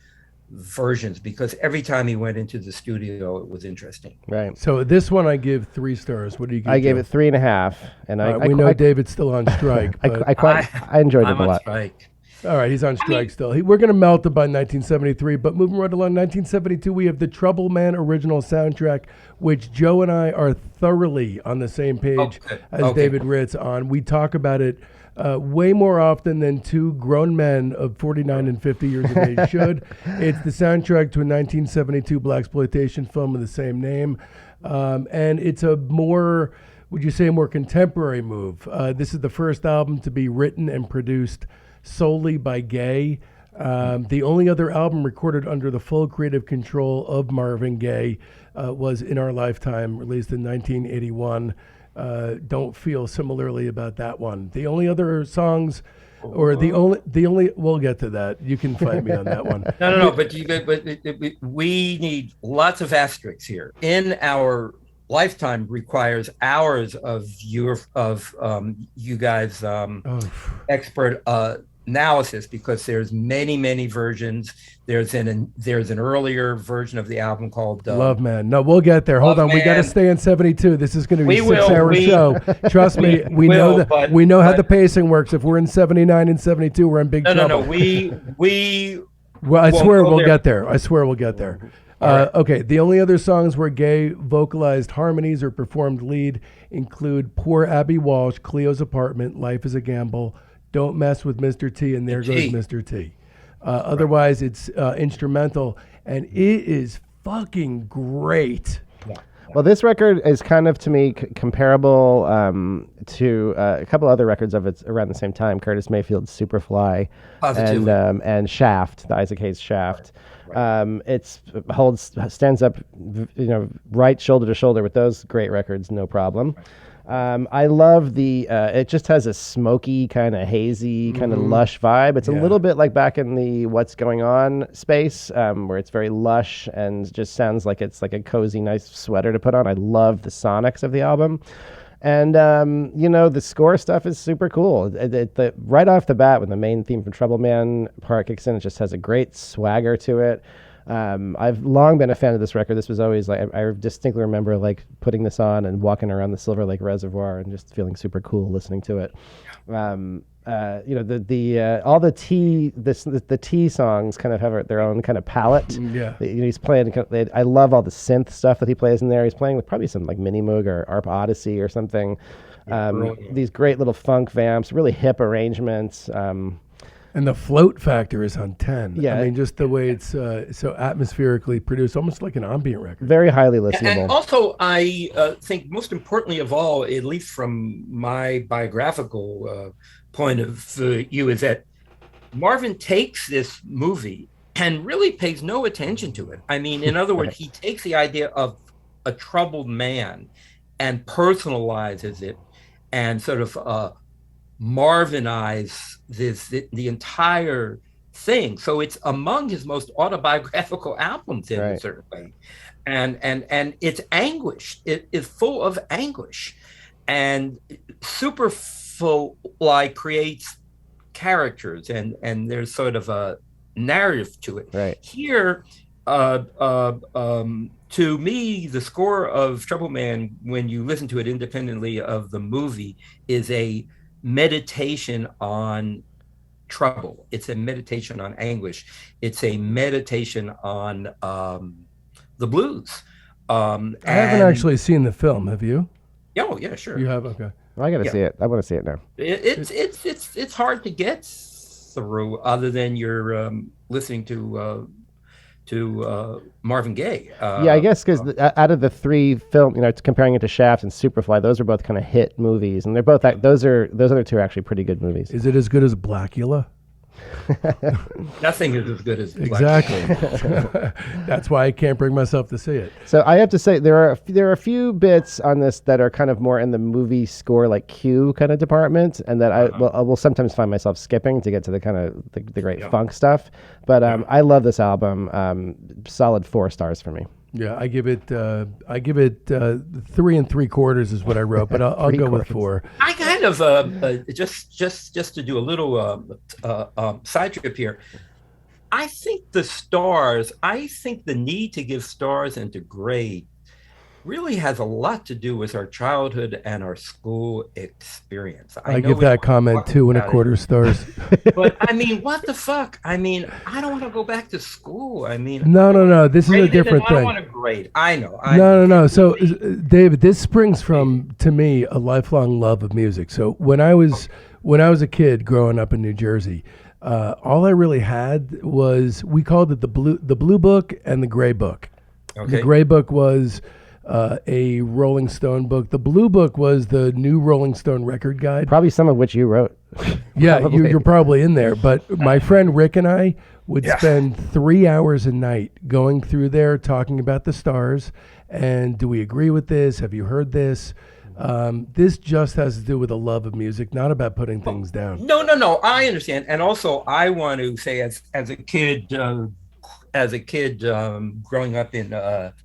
versions, because every time he went into the studio, it was interesting. Right. So this one I give 3 stars. What do you give? I gave it 3.5, and we know David's still on strike. But I enjoyed it a lot. Strike. All right, he's on strike still. We're going to melt it by 1973, but moving right along, 1972, we have the Trouble Man original soundtrack, which Joe and I are thoroughly on the same page as David Ritz on. We talk about it way more often than two grown men of 49 and 50 years of age should. It's the soundtrack to a 1972 blaxploitation film of the same name, and it's a more, would you say, a more contemporary move. This is the first album to be written and produced solely by Gaye. The only other album recorded under the full creative control of Marvin Gaye was In Our Lifetime, released in 1981. Don't feel similarly about that one. The only other songs, or the only, we'll get to that. You can fight me on that one. No. But we need lots of asterisks here. In Our Lifetime requires hours of you guys expert analysis, because there's many versions. There's an earlier version of the album called Love Man. No, we'll get there. Hold on, we got to stay in 72. This is going to be a 6-hour show. Trust me, we know how the pacing works. If we're in 79 and 72, we're in big trouble. No. We well, I swear we'll get there. I swear we'll get there. Right. Okay, the only other songs where Gaye vocalized harmonies or performed lead include Poor Abby Walsh, Cleo's Apartment, Life is a Gamble, Don't Mess with Mr. T, and There Goes Mr. T. Otherwise, it's instrumental, and it is fucking great. Yeah. Well, this record is kind of, to me, comparable to a couple other records of it around the same time. Curtis Mayfield's Superfly and Shaft, the Isaac Hayes Shaft. Right. It stands up, right shoulder to shoulder with those great records, no problem. Right. I love it just has a smoky, kind of hazy, kind of lush vibe. It's a little bit like back in the What's Going On space, where it's very lush and just sounds like it's like a cozy, nice sweater to put on. I love the sonics of the album. And, the score stuff is super cool. Right off the bat, when the main theme from Trouble Man part kicks in, it just has a great swagger to it. I've long been a fan of this record. This was always like, I distinctly remember like putting this on and walking around the Silver Lake Reservoir and just feeling super cool listening to it. All the T songs kind of have their own kind of palette. Yeah. He's playing, I love all the synth stuff that he plays in there. He's playing with probably some like Mini Moog or ARP Odyssey or something. These great little funk vamps, really hip arrangements. And the float factor is on 10. Yeah. I mean, just the way it's so atmospherically produced, almost like an ambient record. Very highly listenable. And also, I think most importantly of all, at least from my biographical point of view, is that Marvin takes this movie and really pays no attention to it. I mean, in other words, he takes the idea of a troubled man and personalizes it and sort of Marvinize the entire thing. So it's among his most autobiographical albums in a certain way. And it's anguish. It is full of anguish. And Superfly creates characters and there's sort of a narrative to it. Right. Here, to me, the score of Trouble Man, when you listen to it independently of the movie, is a meditation on trouble. It's a meditation on anguish. It's a meditation on the blues. I haven't actually seen the film. Have you? Oh yeah, sure. You have? Okay. Well, I got to see it. I want to see it now. It's hard to get through other than you're listening to Marvin Gaye. Yeah, I guess because out of the three film, comparing it to Shaft and Superfly, those are both kind of hit movies, and they're both those other two are actually pretty good movies. Is it as good as Blackula? Nothing is as good as exactly. That's why I can't bring myself to see it. So I have to say there are a few bits on this that are kind of more in the movie score like cue kind of department, and that I will sometimes find myself skipping to get to the kind of the great funk stuff. But I love this album. Solid 4 stars for me. Yeah, I give it 3 3/4 is what I wrote, but I'll go with 4. I kind of just to do a little side trip here. I think the need to give stars and to grade really has a lot to do with our childhood and our school experience. I give that comment 2 1/4 stars. But I mean, what the fuck? I mean, I don't want to go back to school. I mean, no. This is a different thing. I don't want to grade. I know. No. So, David, this springs from, to me, a lifelong love of music. So when I was a kid growing up in New Jersey, all I really had was, we called it the blue book and the gray book. Okay. The gray book was a Rolling Stone book. The blue book was the new Rolling Stone record guide. Probably some of which you wrote. Yeah, you're probably in there. But my friend Rick and I would spend 3 hours a night going through there talking about the stars. And do we agree with this? Have you heard this? This just has to do with a love of music, not about putting things down. No. I understand. And also, I want to say, as a kid growing up in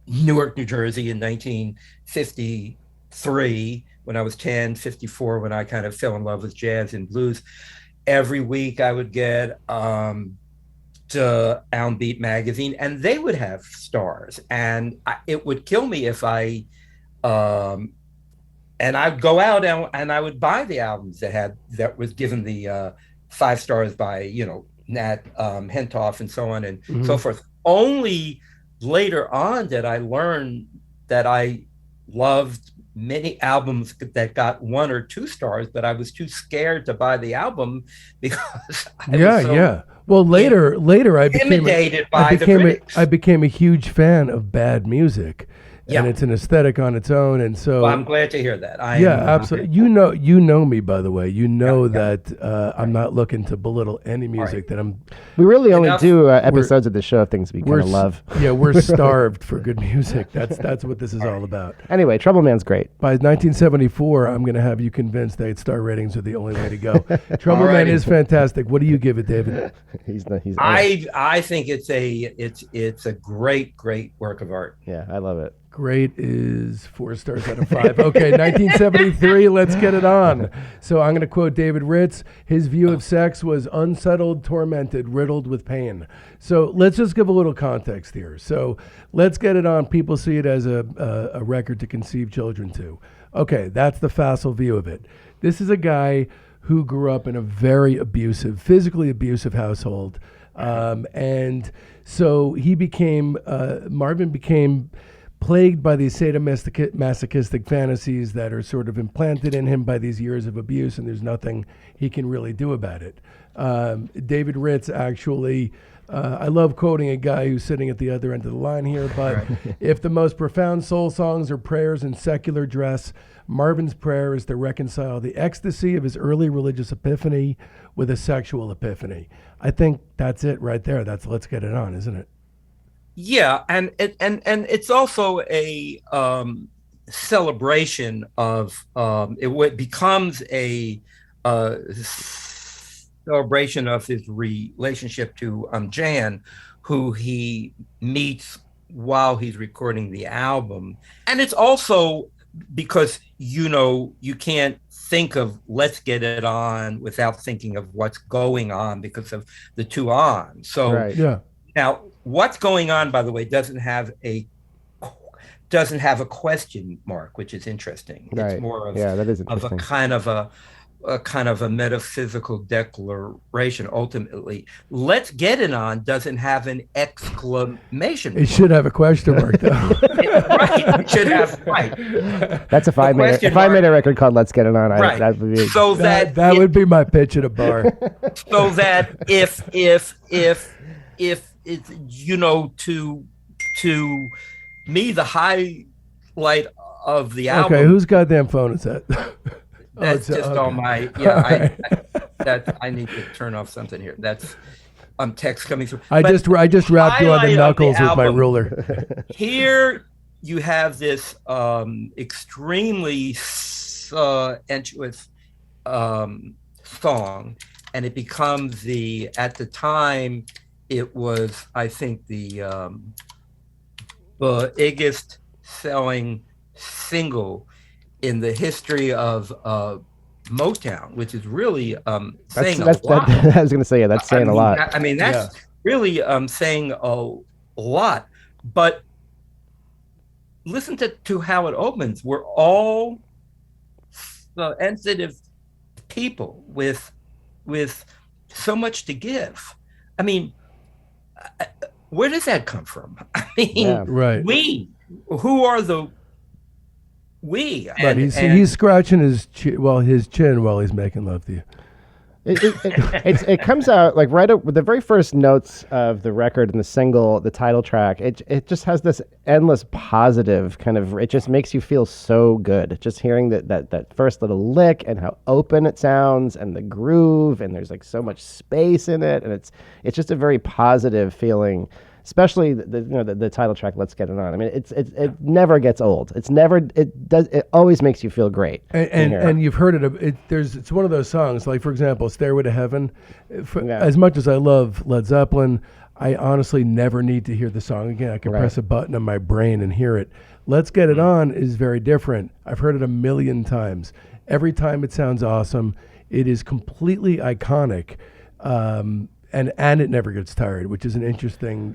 Newark, New Jersey in 1953, when I was 10, 54, when I kind of fell in love with jazz and blues, every week I would get to Downbeat magazine, and they would have stars, and it would kill me if and I'd go out and I would buy the albums that was given the 5 stars by Nat Hentoff and so on and so forth. Only later on did I learn that I loved many albums that got 1 or 2 stars, but I was too scared to buy the album because Well, later I became I became a huge fan of bad music. And it's an aesthetic on its own, and so I'm glad to hear that. Absolutely. You know me, by the way. You know that I'm not looking to belittle any music that I'm. We really only do episodes of the show of things we kind of love. Yeah, we're starved for good music. That's what this is all about. Anyway, Trouble Man's great. By 1974, I'm going to have you convinced that star ratings are the only way to go. Trouble Man is fantastic. What do you give it, David? I think it's a great work of art. Yeah, I love it. Great is 4 stars out of 5. Okay, 1973, let's get it on. So I'm going to quote David Ritz. His view of sex was unsettled, tormented, riddled with pain. So let's just give a little context here. So let's get it on. People see it as a record to conceive children to. Okay, that's the facile view of it. This is a guy who grew up in a very abusive, physically abusive household. And so Marvin became plagued by these sadomasochistic fantasies that are sort of implanted in him by these years of abuse, and there's nothing he can really do about it. David Ritz actually, I love quoting a guy who's sitting at the other end of the line here, but if the most profound soul songs are prayers in secular dress, Marvin's prayer is to reconcile the ecstasy of his early religious epiphany with a sexual epiphany. I think that's it right there. That's Let's Get It On, isn't it? Yeah, and it's also a celebration of it becomes a celebration of his relationship to Jan, who he meets while he's recording the album, and it's also because you can't think of Let's Get It On without thinking of what's going on because of the two on. So now. What's going on, by the way, doesn't have a question mark, which is interesting. Right. It's more of, that is of a kind of a kind of a metaphysical declaration. Ultimately, "Let's Get It On" doesn't have an exclamation. It should have a question mark, though. Right, it should have, right. That's if I made a record called "Let's Get It On," right. that would be so that would be my pitch at a bar. So that if it's, you know, to me, the highlight of the album. Okay, whose goddamn phone is that? That's just okay. On my I need to turn off something here. That's text coming through. I just wrapped you on the knuckles with my ruler. Here you have this extremely sensuous song, and it becomes at the time it was, I think, the biggest selling single in the history of Motown, which is really saying a lot. I was going to say, that's saying a lot. I mean, that's really saying a lot. But listen to how it opens. We're all sensitive people with so much to give. I mean, where does that come from? I mean, right. Who are the we? But he's scratching his chin while he's making love to you. It comes out like right with the very first notes of the record and the single, the title track. It just has this endless positive kind of. It just makes you feel so good. Just hearing that first little lick and how open it sounds and the groove, and there's like so much space in it, and it's just a very positive feeling. Especially the title track, "Let's Get It On." I mean, it never gets old. It always makes you feel great. And you've heard it. It's one of those songs. Like, for example, "Stairway to Heaven." As much as I love Led Zeppelin, I honestly never need to hear the song again. I can press a button on my brain and hear it. "Let's Get It On" is very different. I've heard it a million times. Every time it sounds awesome. It is completely iconic. And it never gets tired, which is an interesting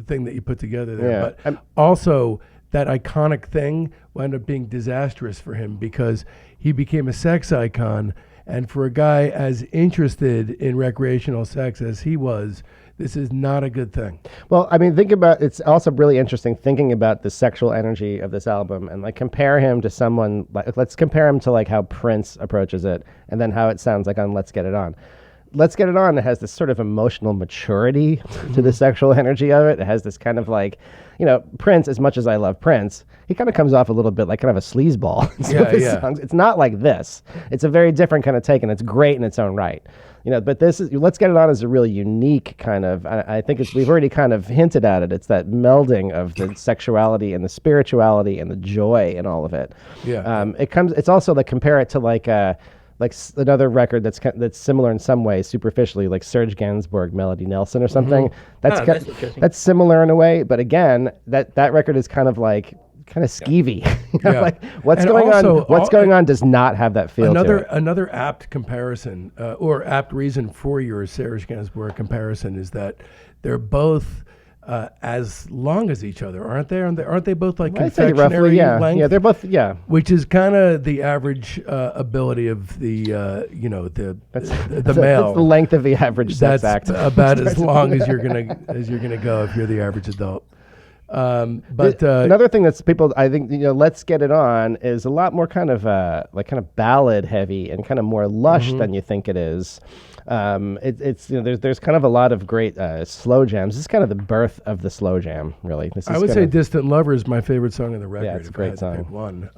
thing that you put together there. Yeah. But also, that iconic thing wound up being disastrous for him because he became a sex icon. And for a guy as interested in recreational sex as he was, this is not a good thing. Well, I mean, it's also really interesting thinking about the sexual energy of this album and like compare him to someone, let's compare him to like how Prince approaches it and then how it sounds like on "Let's Get It On." "Let's Get It On" has this sort of emotional maturity to the sexual energy of it. It has this kind of like, Prince, as much as I love Prince, he kind of comes off a little bit like kind of a sleazeball in some of his songs. It's not like this. It's a very different kind of take, and it's great in its own right. But "Let's Get It On" is a really unique kind of, I think we've already kind of hinted at it. It's that melding of the sexuality and the spirituality and the joy and all of it. Yeah. It's also like compare it to like another record that's similar in some ways, superficially, like Serge Gainsbourg, Melody Nelson or something. Mm-hmm. That's similar in a way, but again, that record is kind of skeevy. Like what's going on does not have that feel to it. Another apt comparison or apt reason for your Serge Gainsbourg comparison is that they're both as long as each other, aren't they? Aren't they both like confectionery length? Yeah, they're both, Which is kind of the average ability of the male. That's the length of the average sex act. That's about as long as you're gonna go if you're the average adult. But another thing that's people, I think, "Let's Get It On" is a lot more kind of ballad heavy and kind of more lush than you think it is. There's kind of a lot of great slow jams. This is kind of the birth of the slow jam, really. I would say "Distant Lover" is my favorite song on the record. Yeah, it's a great song. One.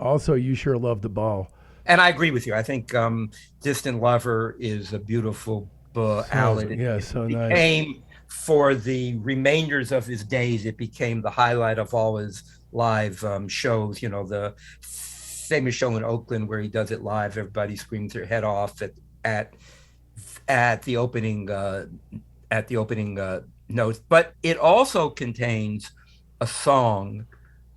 Also, "You Sure Love the Ball." And I agree with you. I think "Distant Lover" is a beautiful ballad. Yeah, so nice. For the remainders of his days, it became the highlight of all his live shows. The famous show in Oakland where he does it live. Everybody screams their head off at the opening notes. But it also contains a song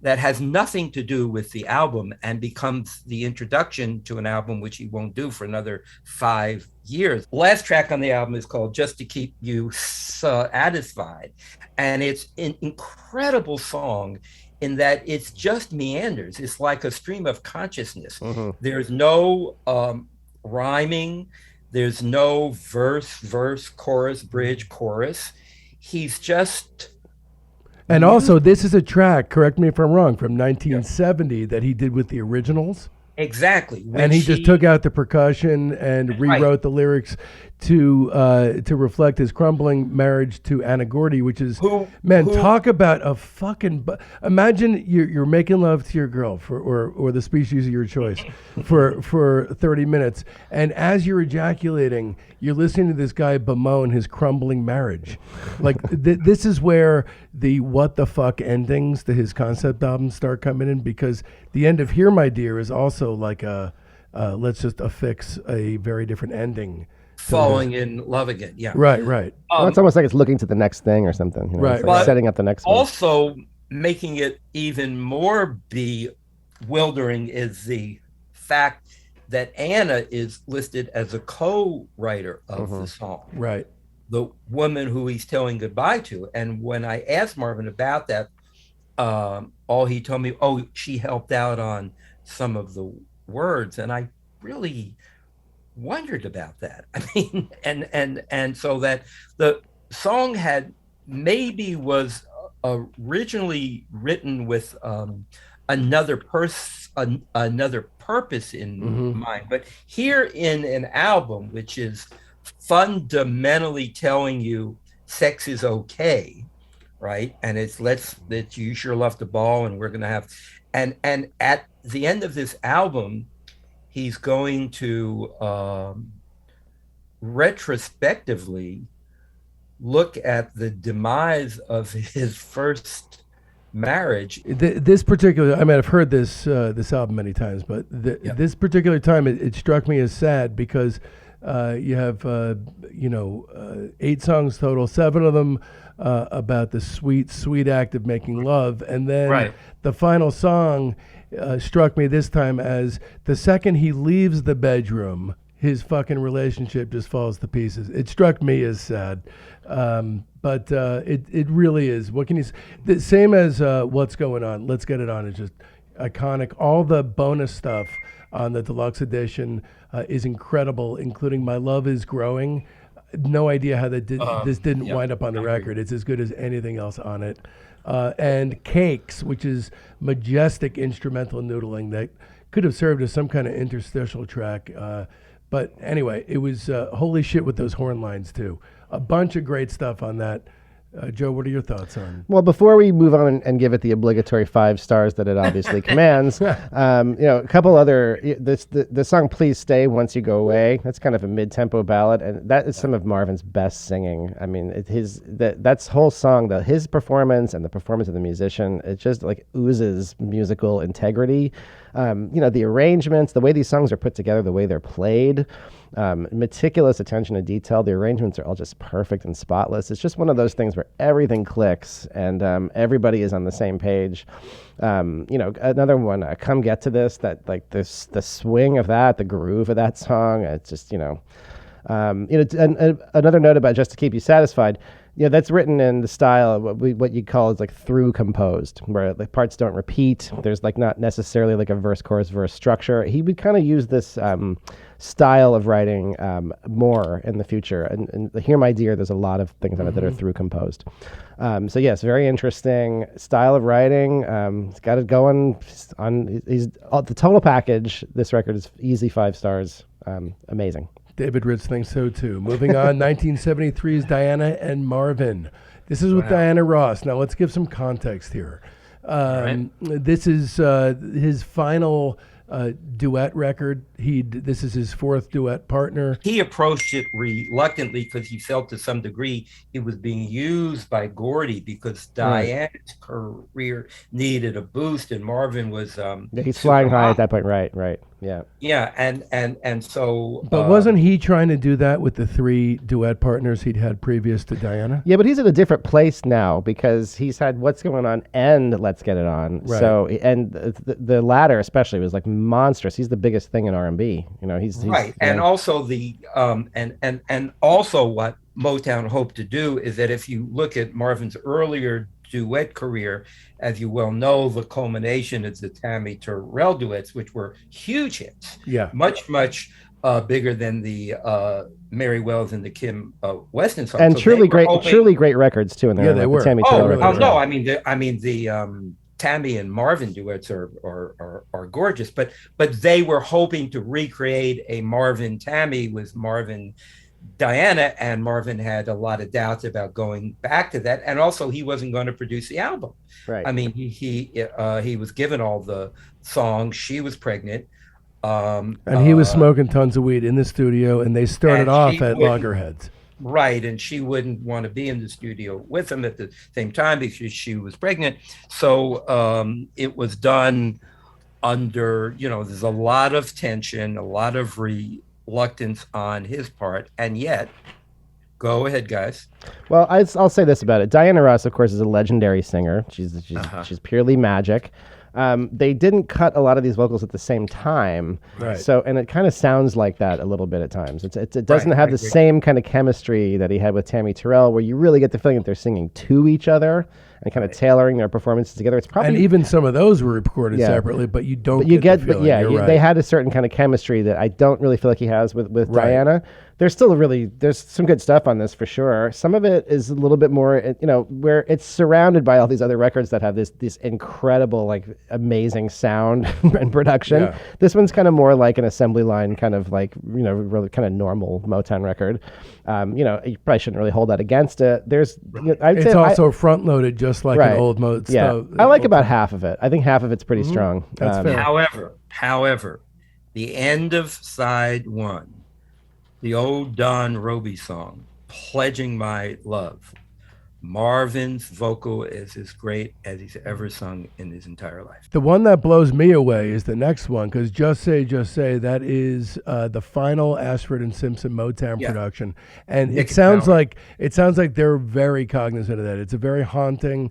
that has nothing to do with the album and becomes the introduction to an album which he won't do for another 5 years. The last track on the album is called "Just to Keep You Satisfied." And it's an incredible song in that it's just meanders. It's like a stream of consciousness. Mm-hmm. There's no rhyming. There's no verse, chorus, bridge, chorus. He's just. And also, this is a track, correct me if I'm wrong, from 1970 that he did with the Originals. Exactly. And he just took out the percussion and rewrote the lyrics to reflect his crumbling marriage to Anna Gordy, which is, talk about a fucking... Imagine you're making love to your girl or the species of your choice for 30 minutes, and as you're ejaculating, you're listening to this guy bemoan his crumbling marriage. Like, this is where the what the fuck endings to his concept albums start coming in, because the end of Here, My Dear is also like let's just affix a very different ending. Falling in love again. Yeah. Right. Well, it's almost like it's looking to the next thing or something. You know? Right. It's like setting up the next one. Also, making it even more bewildering is the fact that Anna is listed as a co-writer of the song. Right. The woman who he's telling goodbye to. And when I asked Marvin about that, all he told me, she helped out on some of the words. And I really wondered about that. I mean, and so that the song was originally written with another purpose in mind, but here in an album which is fundamentally telling you sex is okay, right? And it's let's you sure love the ball, and we're gonna have, and at the end of this album, he's going to retrospectively look at the demise of his first marriage. This particular, I mean, I've heard this album many times, but this particular time, it struck me as sad because you have 8 songs total, 7 of them about the sweet act of making love, and then the final song struck me this time as the second he leaves the bedroom, his fucking relationship just falls to pieces. It struck me as sad, but it really is. What can you say? The same as What's Going On, Let's Get It On is just iconic. All the bonus stuff on the deluxe edition is incredible, including My Love Is Growing. No idea how this didn't wind up on the record. It's as good as anything else on it. And Cakes, which is majestic instrumental noodling that could have served as some kind of interstitial track. But anyway, it was holy shit with those horn lines too. A bunch of great stuff on that. Joe, what are your thoughts on? Well, before we move on and give it the obligatory 5 stars that it obviously commands, a couple other, the song "Please Stay Once You Go Away." That's kind of a mid-tempo ballad, and that is some of Marvin's best singing. I mean, that's whole song, his performance and the performance of the musician, it just like oozes musical integrity. The arrangements, the way these songs are put together, the way they're played. Meticulous attention to detail. The arrangements are all just perfect and spotless. It's just one of those things where everything clicks and everybody is on the same page. Another one, Come Get to This, that like the swing of that, the groove of that song. It's just, another note about Just to Keep You Satisfied. That's written in the style of what you call is like through composed, where the parts don't repeat. There's like not necessarily like a verse, chorus, verse structure. He would kind of use this style of writing more in the future. And Here, My Dear, there's a lot of things on it that are through composed. So yes, very interesting style of writing. He's got it going on. He's the total package. This record is easy 5 stars. Amazing. David Ritz thinks so too. Moving on, 1973's Diana and Marvin. This is with Diana Ross. Now let's give some context here. This is his final duet record. This is his 4th duet partner. He approached it reluctantly because he felt to some degree it was being used by Gordy because Diana's career needed a boost and Marvin was he's flying high at that point. Right. Yeah, and so. But wasn't he trying to do that with the 3 duet partners he'd had previous to Diana? Yeah, but he's at a different place now because he's had What's Going On and Let's Get It On. Right. So, and the latter especially was like monstrous. He's the biggest thing in R&B. He's right, and also the and also what Motown hoped to do is that if you look at Marvin's earlier duet career, as you well know, the culmination is the Tammy Terrell duets, which were huge hits. Yeah. Much bigger than the Mary Wells and the Kim Weston songs. And so truly great records too. In there, yeah, they were. Tammy Terrell records, no, I mean the Tammy and Marvin duets are gorgeous, but they were hoping to recreate a Marvin Tammy with Marvin Diana, and Marvin had a lot of doubts about going back to that, and also he wasn't going to produce the album. Right. I mean, he was given all the songs. She was pregnant. And he was smoking tons of weed in the studio, and they started off at Loggerheads. Right, and she wouldn't want to be in the studio with him at the same time because she was pregnant. So it was done under, there's a lot of tension, a lot of reluctance on his part, and yet, go ahead, guys. Well, I'll say this about it. Diana Ross, of course, is a legendary singer. She's purely magic. They didn't cut a lot of these vocals at the same time, right? So, and it kind of sounds like that a little bit at times. It doesn't have the same kind of chemistry that he had with Tammy Terrell, where you really get the feeling that they're singing to each other and kind of tailoring their performances together. It's probably, and even some of those were recorded separately, but you don't. But you get, the feeling. They had a certain kind of chemistry that I don't really feel like he has with Diana. There's some good stuff on this for sure. Some of it is a little bit more, where it's surrounded by all these other records that have this incredible, like, amazing sound and production. Yeah. This one's kind of more like an assembly line, kind of like, really kind of normal Motown record. You probably shouldn't really hold that against it. It's also front loaded, just like an old Motown. Yeah, I like about half of it. I think half of it's pretty strong. That's fair. However, the end of side one, the old Don Roby song, Pledging My Love. Marvin's vocal is as great as he's ever sung in his entire life. The one that blows me away is the next one, because Just Say, that is the final Ashford and Simpson Motown production. And it sounds like they're very cognizant of that. It's a very haunting,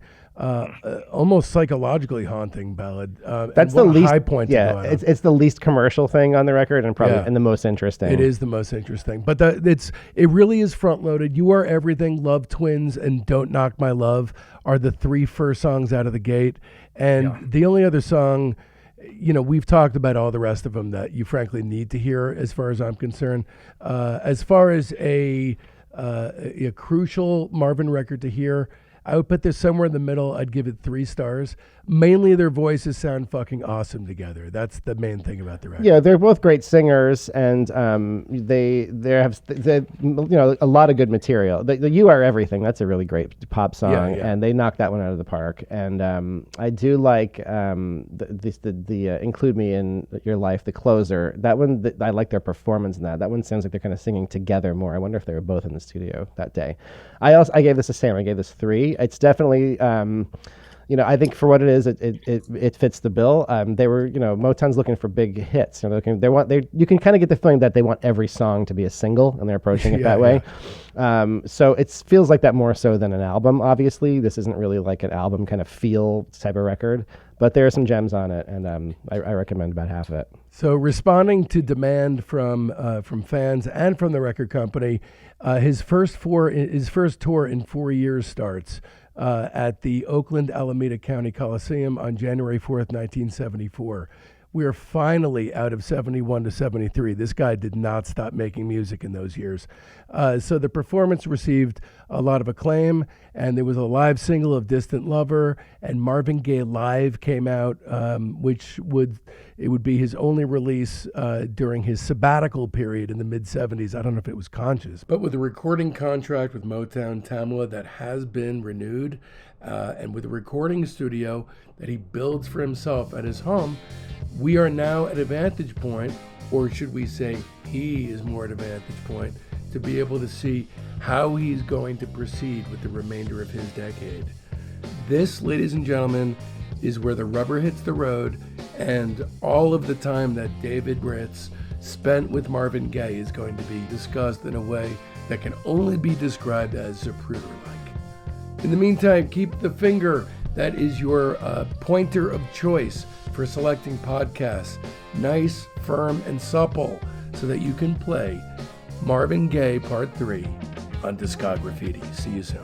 almost psychologically haunting ballad. That's the least high point. Yeah, it's the least commercial thing on the record, and probably and the most interesting. It is the most interesting, but it really is front loaded. You Are Everything, Love Twins, and Don't Knock My Love are the three first songs out of the gate, and the only other song, we've talked about all the rest of them that you frankly need to hear, as far as I'm concerned. As far as a crucial Marvin record to hear, I would put this somewhere in the middle. I'd give it 3 stars. Mainly their voices sound fucking awesome together. That's the main thing about the record. Yeah, they're both great singers, and they have a lot of good material. The You Are Everything, that's a really great pop song, and they knocked that one out of the park. And I do like the Include Me in Your Life, the closer. That one, I like their performance in that. That one sounds like they're kind of singing together more. I wonder if they were both in the studio that day. I gave this the same. I gave this 3. It's definitely, I think for what it is, it fits the bill. They were, Motown's looking for big hits. You can kind of get the feeling that they want every song to be a single, and they're approaching it that way. So it feels like that more so than an album. Obviously, this isn't really like an album kind of feel type of record, but there are some gems on it, and I recommend about half of it. So, responding to demand from fans and from the record company, his first tour in 4 years starts at the Oakland Alameda County Coliseum on January 4th, 1974. We are finally out of 71 to 73. This guy did not stop making music in those years. So the performance received a lot of acclaim, and there was a live single of Distant Lover, and Marvin Gaye Live came out, which would be his only release during his sabbatical period in the mid-70s. I don't know if it was conscious. But with a recording contract with Motown Tamla that has been renewed, and with a recording studio that he builds for himself at his home, we are now at a vantage point, or should we say he is more at a vantage point, to be able to see how he's going to proceed with the remainder of his decade. This, ladies and gentlemen, is where the rubber hits the road, and all of the time that David Ritz spent with Marvin Gaye is going to be discussed in a way that can only be described as Zapruder-like. In the meantime, keep the finger that is your pointer of choice for selecting podcasts nice, firm, and supple, so that you can play Marvin Gaye Part 3 on Discograffiti. See you soon.